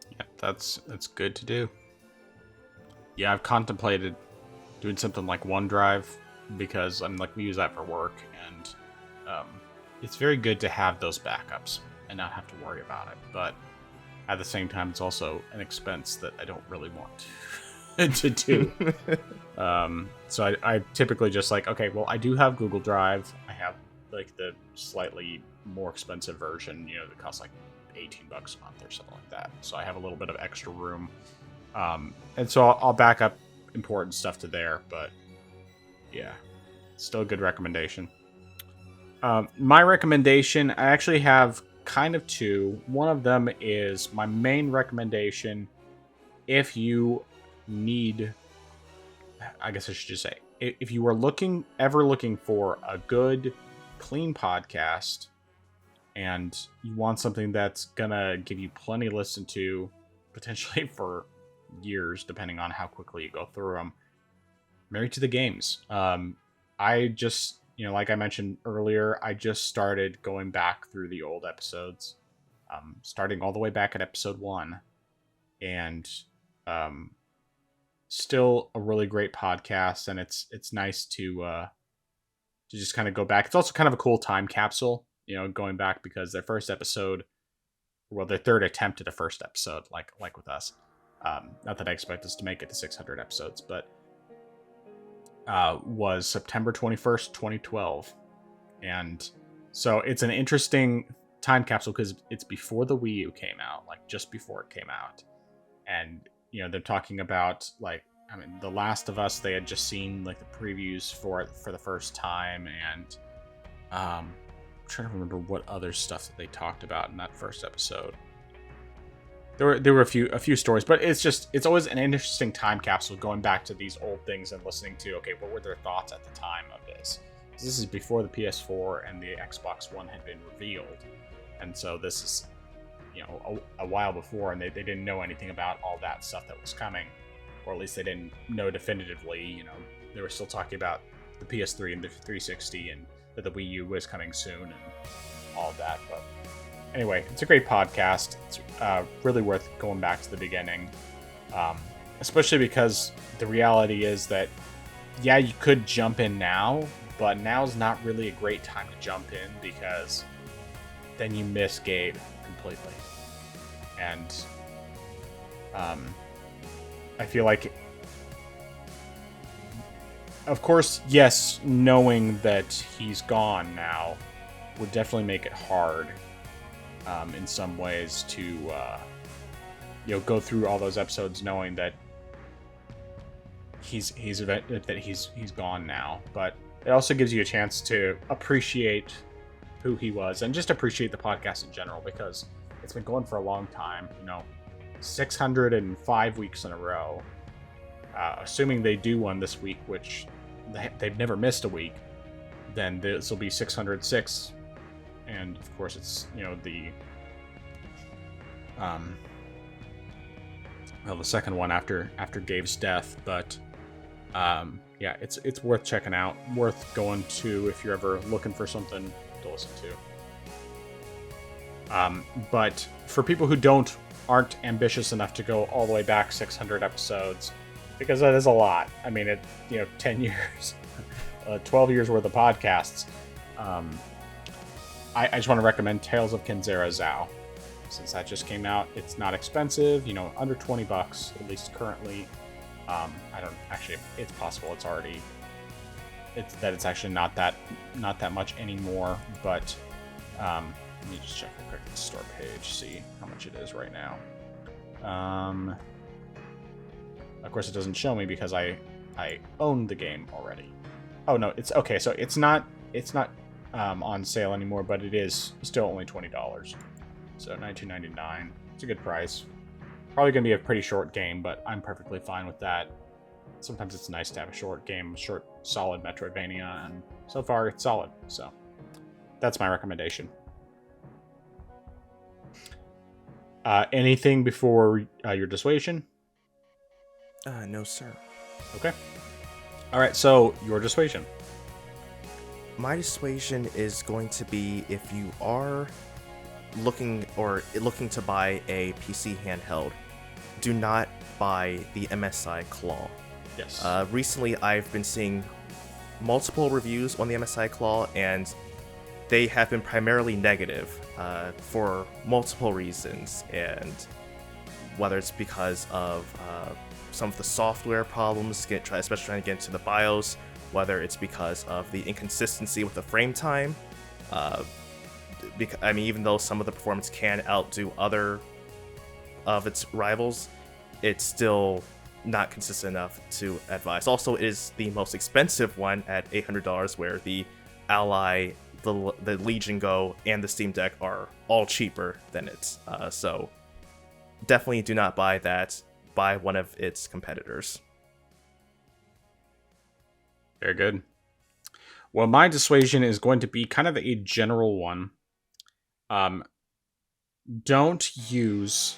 Yeah, that's good to do. Yeah, I've contemplated doing something like OneDrive, because we use that for work, and it's very good to have those backups and not have to worry about it. But at the same time, it's also an expense that I don't really want to do. So I typically just okay, well, I do have Google Drive. I have the slightly more expensive version, that costs $18 a month or something like that. So I have a little bit of extra room. And so I'll back up important stuff to there, but yeah, still a good recommendation. My recommendation, I actually have kind of two. One of them is my main recommendation if you need, I guess I should just say, if you are ever looking for a good, clean podcast and you want something that's gonna give you plenty to listen to, potentially for years, depending on how quickly you go through them, Married to the Games. I just, like I mentioned earlier, I just started going back through the old episodes, starting all the way back at episode 1, and still a really great podcast, and it's nice to just kind of go back. It's also kind of a cool time capsule, going back, because their first episode, well, their third attempt at a first episode, like with us. Not that I expect us to make it to 600 episodes, but was September 21st, 2012. And so it's an interesting time capsule because it's before the Wii U came out, like just before it came out. And, they're talking about, The Last of Us, they had just seen like the previews for it for the first time. And I'm trying to remember what other stuff that they talked about in that first episode. There were a few stories, but it's always an interesting time capsule going back to these old things and listening to, okay, what were their thoughts at the time of this? This is before the PS4 and the Xbox One had been revealed, and so this is, a while before, and they didn't know anything about all that stuff that was coming, or at least they didn't know definitively. They were still talking about the PS3 and the 360, and that the Wii U was coming soon, and all of that, but. Anyway, it's a great podcast. It's really worth going back to the beginning, especially because the reality is that, yeah, you could jump in now, but now's not really a great time to jump in because then you miss Gabe completely. And I feel like, of course, yes, knowing that he's gone now would definitely make it hard. In some ways to go through all those episodes knowing that he's gone now, but it also gives you a chance to appreciate who he was and just appreciate the podcast in general, because it's been going for a long time. 605 weeks in a row, assuming they do one this week, which they've never missed a week, then this will be 606. And of course, it's the second one after Gabe's death. But yeah, it's worth checking out, worth going to if you're ever looking for something to listen to. But for people who aren't ambitious enough to go all the way back 600 episodes, because that is a lot. I mean, 10 years, 12 years worth of podcasts. I just want to recommend Tales of Kenzera Zao. Since that just came out, it's not expensive, under $20, at least currently. I don't actually, it's possible it's actually not that much anymore, but let me just check real quick the store page, see how much it is right now. Of course it doesn't show me because I own the game already. Oh no, it's okay, so it's not on sale anymore, but it is still only $20. So $19.99. It's a good price. Probably going to be a pretty short game, but I'm perfectly fine with that. Sometimes it's nice to have a short game, short, solid Metroidvania, and so far it's solid. So that's my recommendation. Anything before your dissuasion? No, sir. Okay. All right, so your dissuasion. My dissuasion is going to be, if you are looking to buy a PC handheld, do not buy the MSI Claw. Yes. Recently, I've been seeing multiple reviews on the MSI Claw, and they have been primarily negative for multiple reasons, and whether it's because of some of the software problems, especially trying to get into the BIOS, whether it's because of the inconsistency with the frame time. Even though some of the performance can outdo other of its rivals, it's still not consistent enough to advise. Also, it is the most expensive one at $800, where the Ally, the Legion Go, and the Steam Deck are all cheaper than it. So definitely do not buy that. Buy one of its competitors. Very good. Well, my dissuasion is going to be kind of a general one. Don't use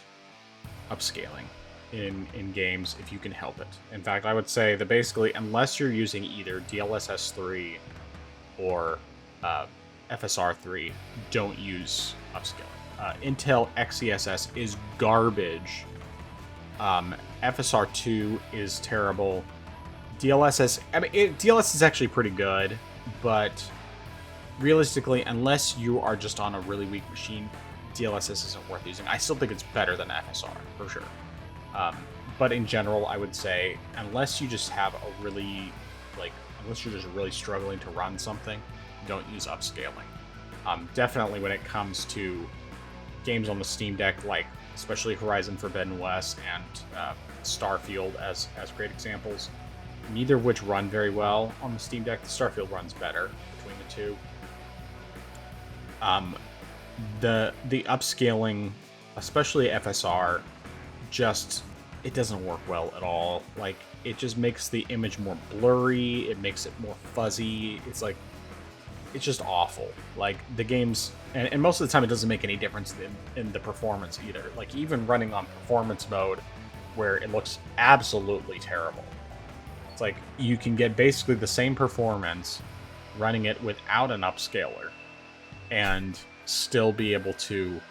upscaling in games if you can help it. In fact, I would say that basically, unless you're using either DLSS 3 or FSR 3, don't use upscaling. Intel XeSS is garbage. FSR 2 is terrible. DLSS, DLSS is actually pretty good, but realistically, unless you are just on a really weak machine, DLSS isn't worth using. I still think it's better than FSR, for sure. But in general, I would say, unless you just have a really, unless you're just really struggling to run something, don't use upscaling. Definitely when it comes to games on the Steam Deck, especially Horizon Forbidden West and Starfield as great examples, neither of which run very well on the Steam Deck. The Starfield runs better between the two. The upscaling, especially FSR, it doesn't work well at all. It just makes the image more blurry, it makes it more fuzzy. It's just awful. The games, and most of the time it doesn't make any difference in the performance either. Even running on performance mode, where it looks absolutely terrible. It's you can get basically the same performance running it without an upscaler and still be able to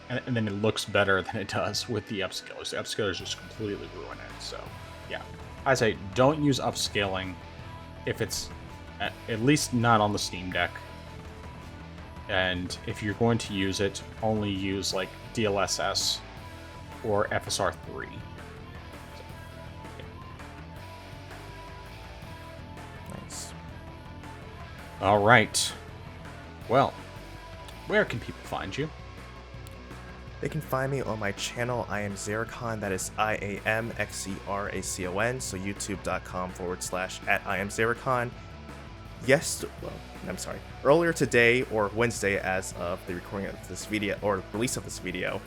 and then it looks better than it does with the upscalers. The upscalers just completely ruin it. So yeah, I say don't use upscaling if it's at least not on the Steam Deck. And if you're going to use it, only use DLSS or FSR 3. Nice. All right. Well, where can people find you? They can find me on my channel, I am Xeracon, that is IAMXERACON, so youtube.com/@IamXeracon. Earlier today, or Wednesday as of the recording of this video, or release of this video,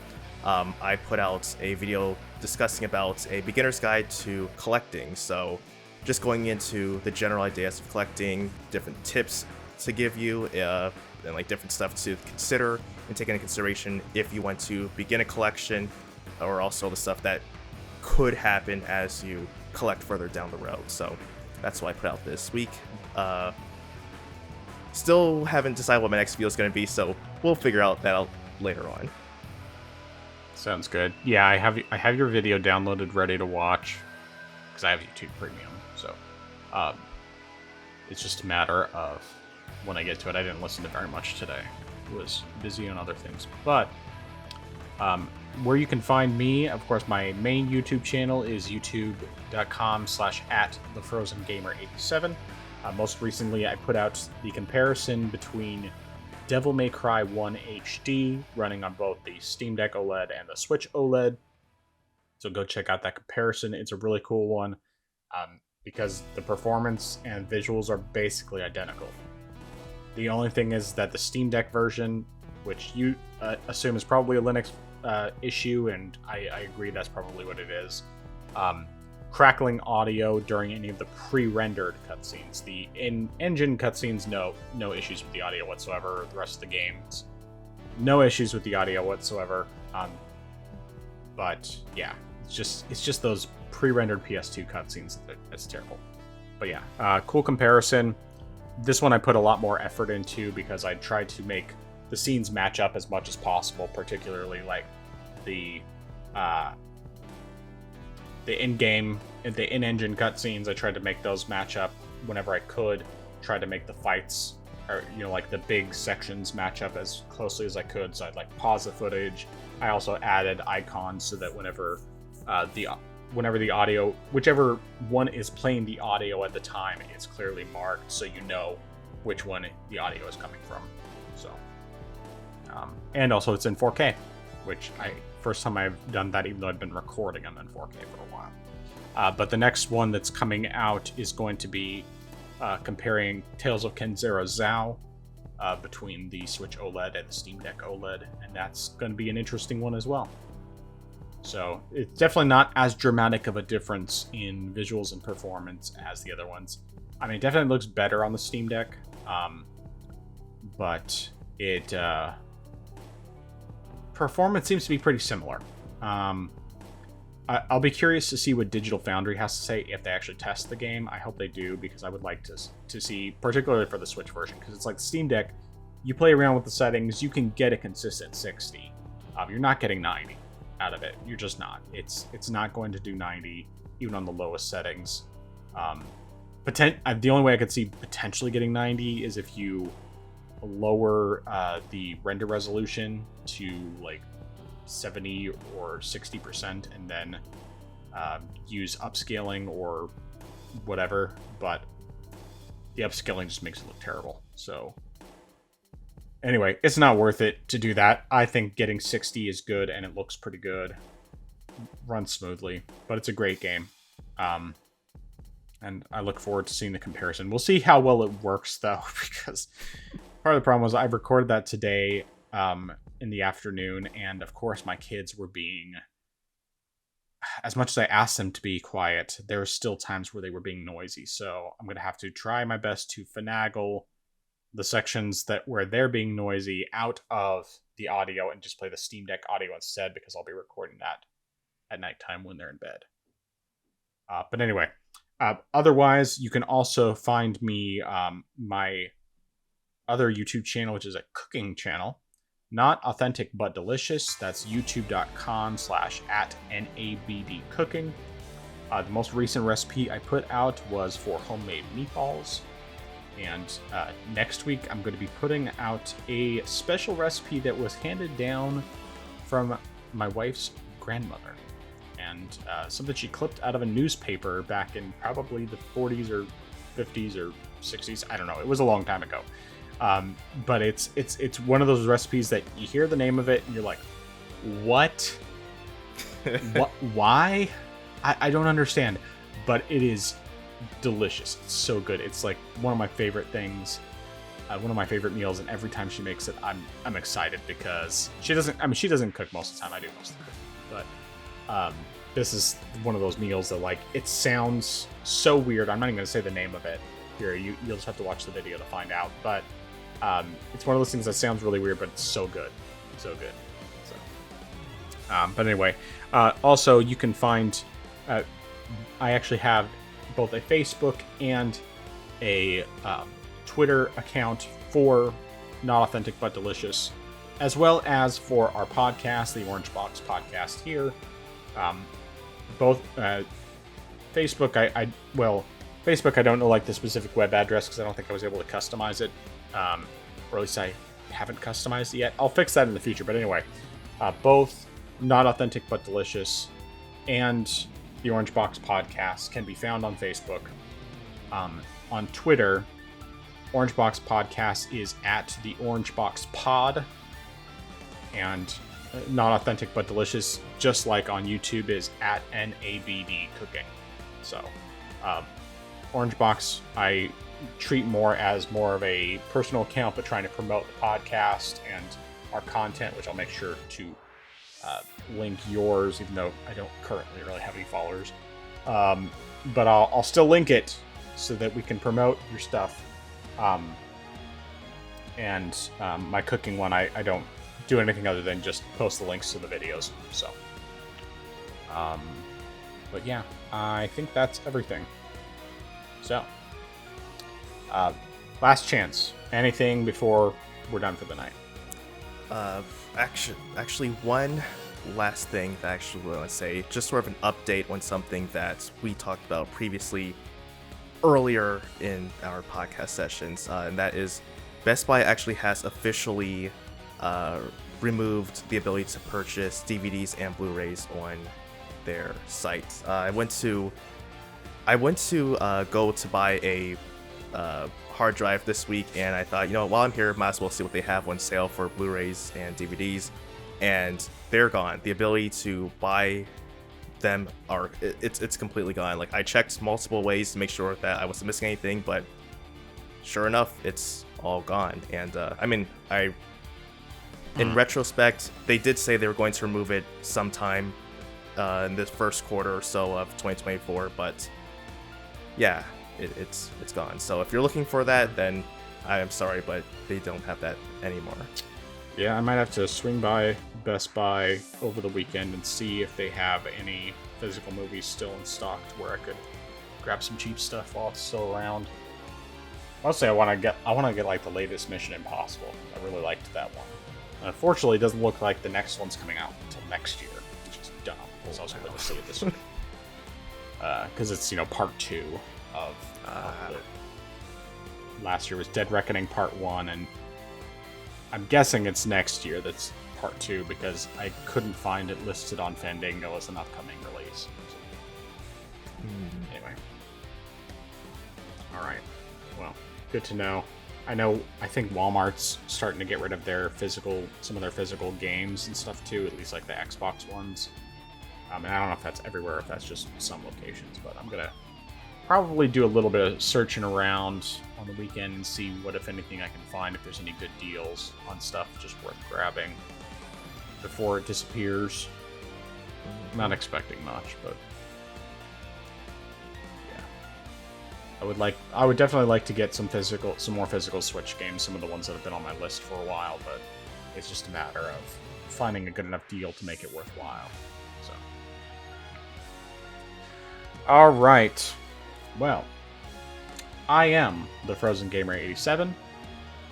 I put out a video discussing about a beginner's guide to collecting, so just going into the general ideas of collecting, different tips to give you, and different stuff to consider and take into consideration if you want to begin a collection, or also the stuff that could happen as you collect further down the road. So that's what I put out this week. Still haven't decided what my next video is going to be, so we'll figure out that out later on. Sounds good. Yeah, I have your video downloaded, ready to watch, because I have YouTube Premium. So it's just a matter of when I get to it. I didn't listen to very much today. Was busy on other things. But where you can find me, of course, my main YouTube channel is youtube.com/@thefrozengamer87. Most recently, I put out the comparison between Devil May Cry 1 HD, running on both the Steam Deck OLED and the Switch OLED. So go check out that comparison. It's a really cool one, because the performance and visuals are basically identical. The only thing is that the Steam Deck version, which you assume is probably a Linux issue, and I agree that's probably what it is, crackling audio during any of the pre-rendered cutscenes. The in-engine cutscenes, no issues with the audio whatsoever. The rest of the games, no issues with the audio whatsoever. But yeah, it's just those pre-rendered PS2 cutscenes that's terrible. But yeah, cool comparison. This one I put a lot more effort into because I tried to make the scenes match up as much as possible, particularly the in-game, the in-engine cutscenes. I tried to make those match up whenever I could. Tried to make the fights, or the big sections, match up as closely as I could. So I'd pause the footage. I also added icons so that whenever the audio, whichever one is playing the audio at the time, it's clearly marked, so you know which one the audio is coming from. So, and also it's in 4K, which first time I've done that, even though I've been recording them in 4K for a while. But the next one that's coming out is going to be comparing Tales of Kenzera Zao between the Switch OLED and the Steam Deck OLED, and that's going to be an interesting one as well. So it's definitely not as dramatic of a difference in visuals and performance as the other ones. I mean, it definitely looks better on the Steam Deck, but it performance seems to be pretty similar. I'll be curious to see what Digital Foundry has to say if they actually test the game. I hope they do, because I would like to see, particularly for the Switch version, because it's like the Steam Deck, you play around with the settings, you can get a consistent 60. You're not getting 90 out of it. You're just not. It's not going to do 90, even on the lowest settings. The only way I could see potentially getting 90 is if you lower the render resolution to like 70 or 60% and then use upscaling or whatever, but the upscaling just makes it look terrible. So anyway, it's not worth it to do that. I think getting 60 is good, and it looks pretty good, runs smoothly, but it's a great game. And I look forward to seeing the comparison. We'll see how well it works, though, because part of the problem was I recorded that today in the afternoon, and of course my kids were being, as much as I asked them to be quiet, there were still times where they were being noisy. So I'm going to have to try my best to finagle the sections where they're being noisy out of the audio and just play the Steam Deck audio instead, because I'll be recording that at nighttime when they're in bed. But anyway, otherwise, you can also find me my other YouTube channel, which is a cooking channel. Not Authentic But Delicious. That's youtube.com/@NABDcooking. The most recent recipe I put out was for homemade meatballs. And next week, I'm going to be putting out a special recipe that was handed down from my wife's grandmother. And something she clipped out of a newspaper back in probably the 40s or 50s or 60s. I don't know. It was a long time ago. But it's one of those recipes that you hear the name of it and you're like, what? What? Why? I don't understand. But it is delicious. It's so good. It's like one of my favorite things, one of my favorite meals, and every time she makes it, I'm excited, because she doesn't cook most of the time. I do most of the cooking. But this is one of those meals that, like, it sounds so weird. I'm not even going to say the name of it here. You'll just have to watch the video to find out. But it's one of those things that sounds really weird, but it's so good. So good. So, but anyway, also you can find, I actually have both a Facebook and a Twitter account for Not Authentic But Delicious, as well as for our podcast, the Orange Box Podcast here. Both Facebook, Facebook, I don't know like the specific web address, because I don't think I was able to customize it, or at least I haven't customized it yet. I'll fix that in the future. But anyway, both Not Authentic But Delicious and the Orange Box Podcast can be found on Facebook. On Twitter, Orange Box Podcast is at the Orange Box Pod, and Not Authentic But Delicious, just like on YouTube, is at NABD Cooking. So, Orange Box I treat more as more of a personal account, but trying to promote the podcast and our content, which I'll make sure to link yours, even though I don't currently really have any followers. But I'll still link it so that we can promote your stuff. And my cooking one, I don't do anything other than just post the links to the videos. So, but yeah, I think that's everything. So, last chance. Anything before we're done for the night? Actually, one last thing that I actually want to say, just sort of an update on something that we talked about previously earlier in our podcast sessions, and that is Best Buy actually has officially removed the ability to purchase DVDs and Blu-rays on their site. I went to go to buy a hard drive this week, and I thought, while I'm here, might as well see what they have on sale for Blu-rays and DVDs. and they're gone. The ability to buy them it's completely gone. Like, I checked multiple ways to make sure that I wasn't missing anything, but sure enough, it's all gone. And in retrospect, they did say they were going to remove it sometime in the first quarter or so of 2024, but yeah, it's gone. So if you're looking for that, then I am sorry, but they don't have that anymore. Yeah, I might have to swing by Best Buy over the weekend and see if they have any physical movies still in stock to where I could grab some cheap stuff while it's still around. Mostly, I want to get like the latest Mission Impossible. I really liked that one. Unfortunately, it doesn't look like the next one's coming out until next year, which is dumb. Because I was hoping to see it this week. Because it's, part 2 of last year was Dead Reckoning Part 1, and I'm guessing it's next year that's Part 2, because I couldn't find it listed on Fandango as an upcoming release. So. Anyway. Alright. Well, good to know. I think Walmart's starting to get rid of some of their physical games and stuff too, at least like the Xbox ones. And I don't know if that's everywhere, if that's just some locations, but I'm gonna probably do a little bit of searching around on the weekend and see what, if anything, I can find, if there's any good deals on stuff just worth grabbing before it disappears. I'm not expecting much, but I would definitely like to get some more physical Switch games, some of the ones that have been on my list for a while, but it's just a matter of finding a good enough deal to make it worthwhile. So, all right. Well, I am the Frozen Gamer 87.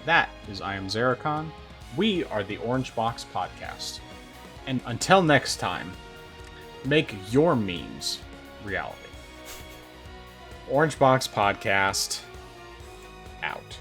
That is I am Zeracon. We are the Orange Box Podcast. And until next time, make your memes reality. Orange Box Podcast out.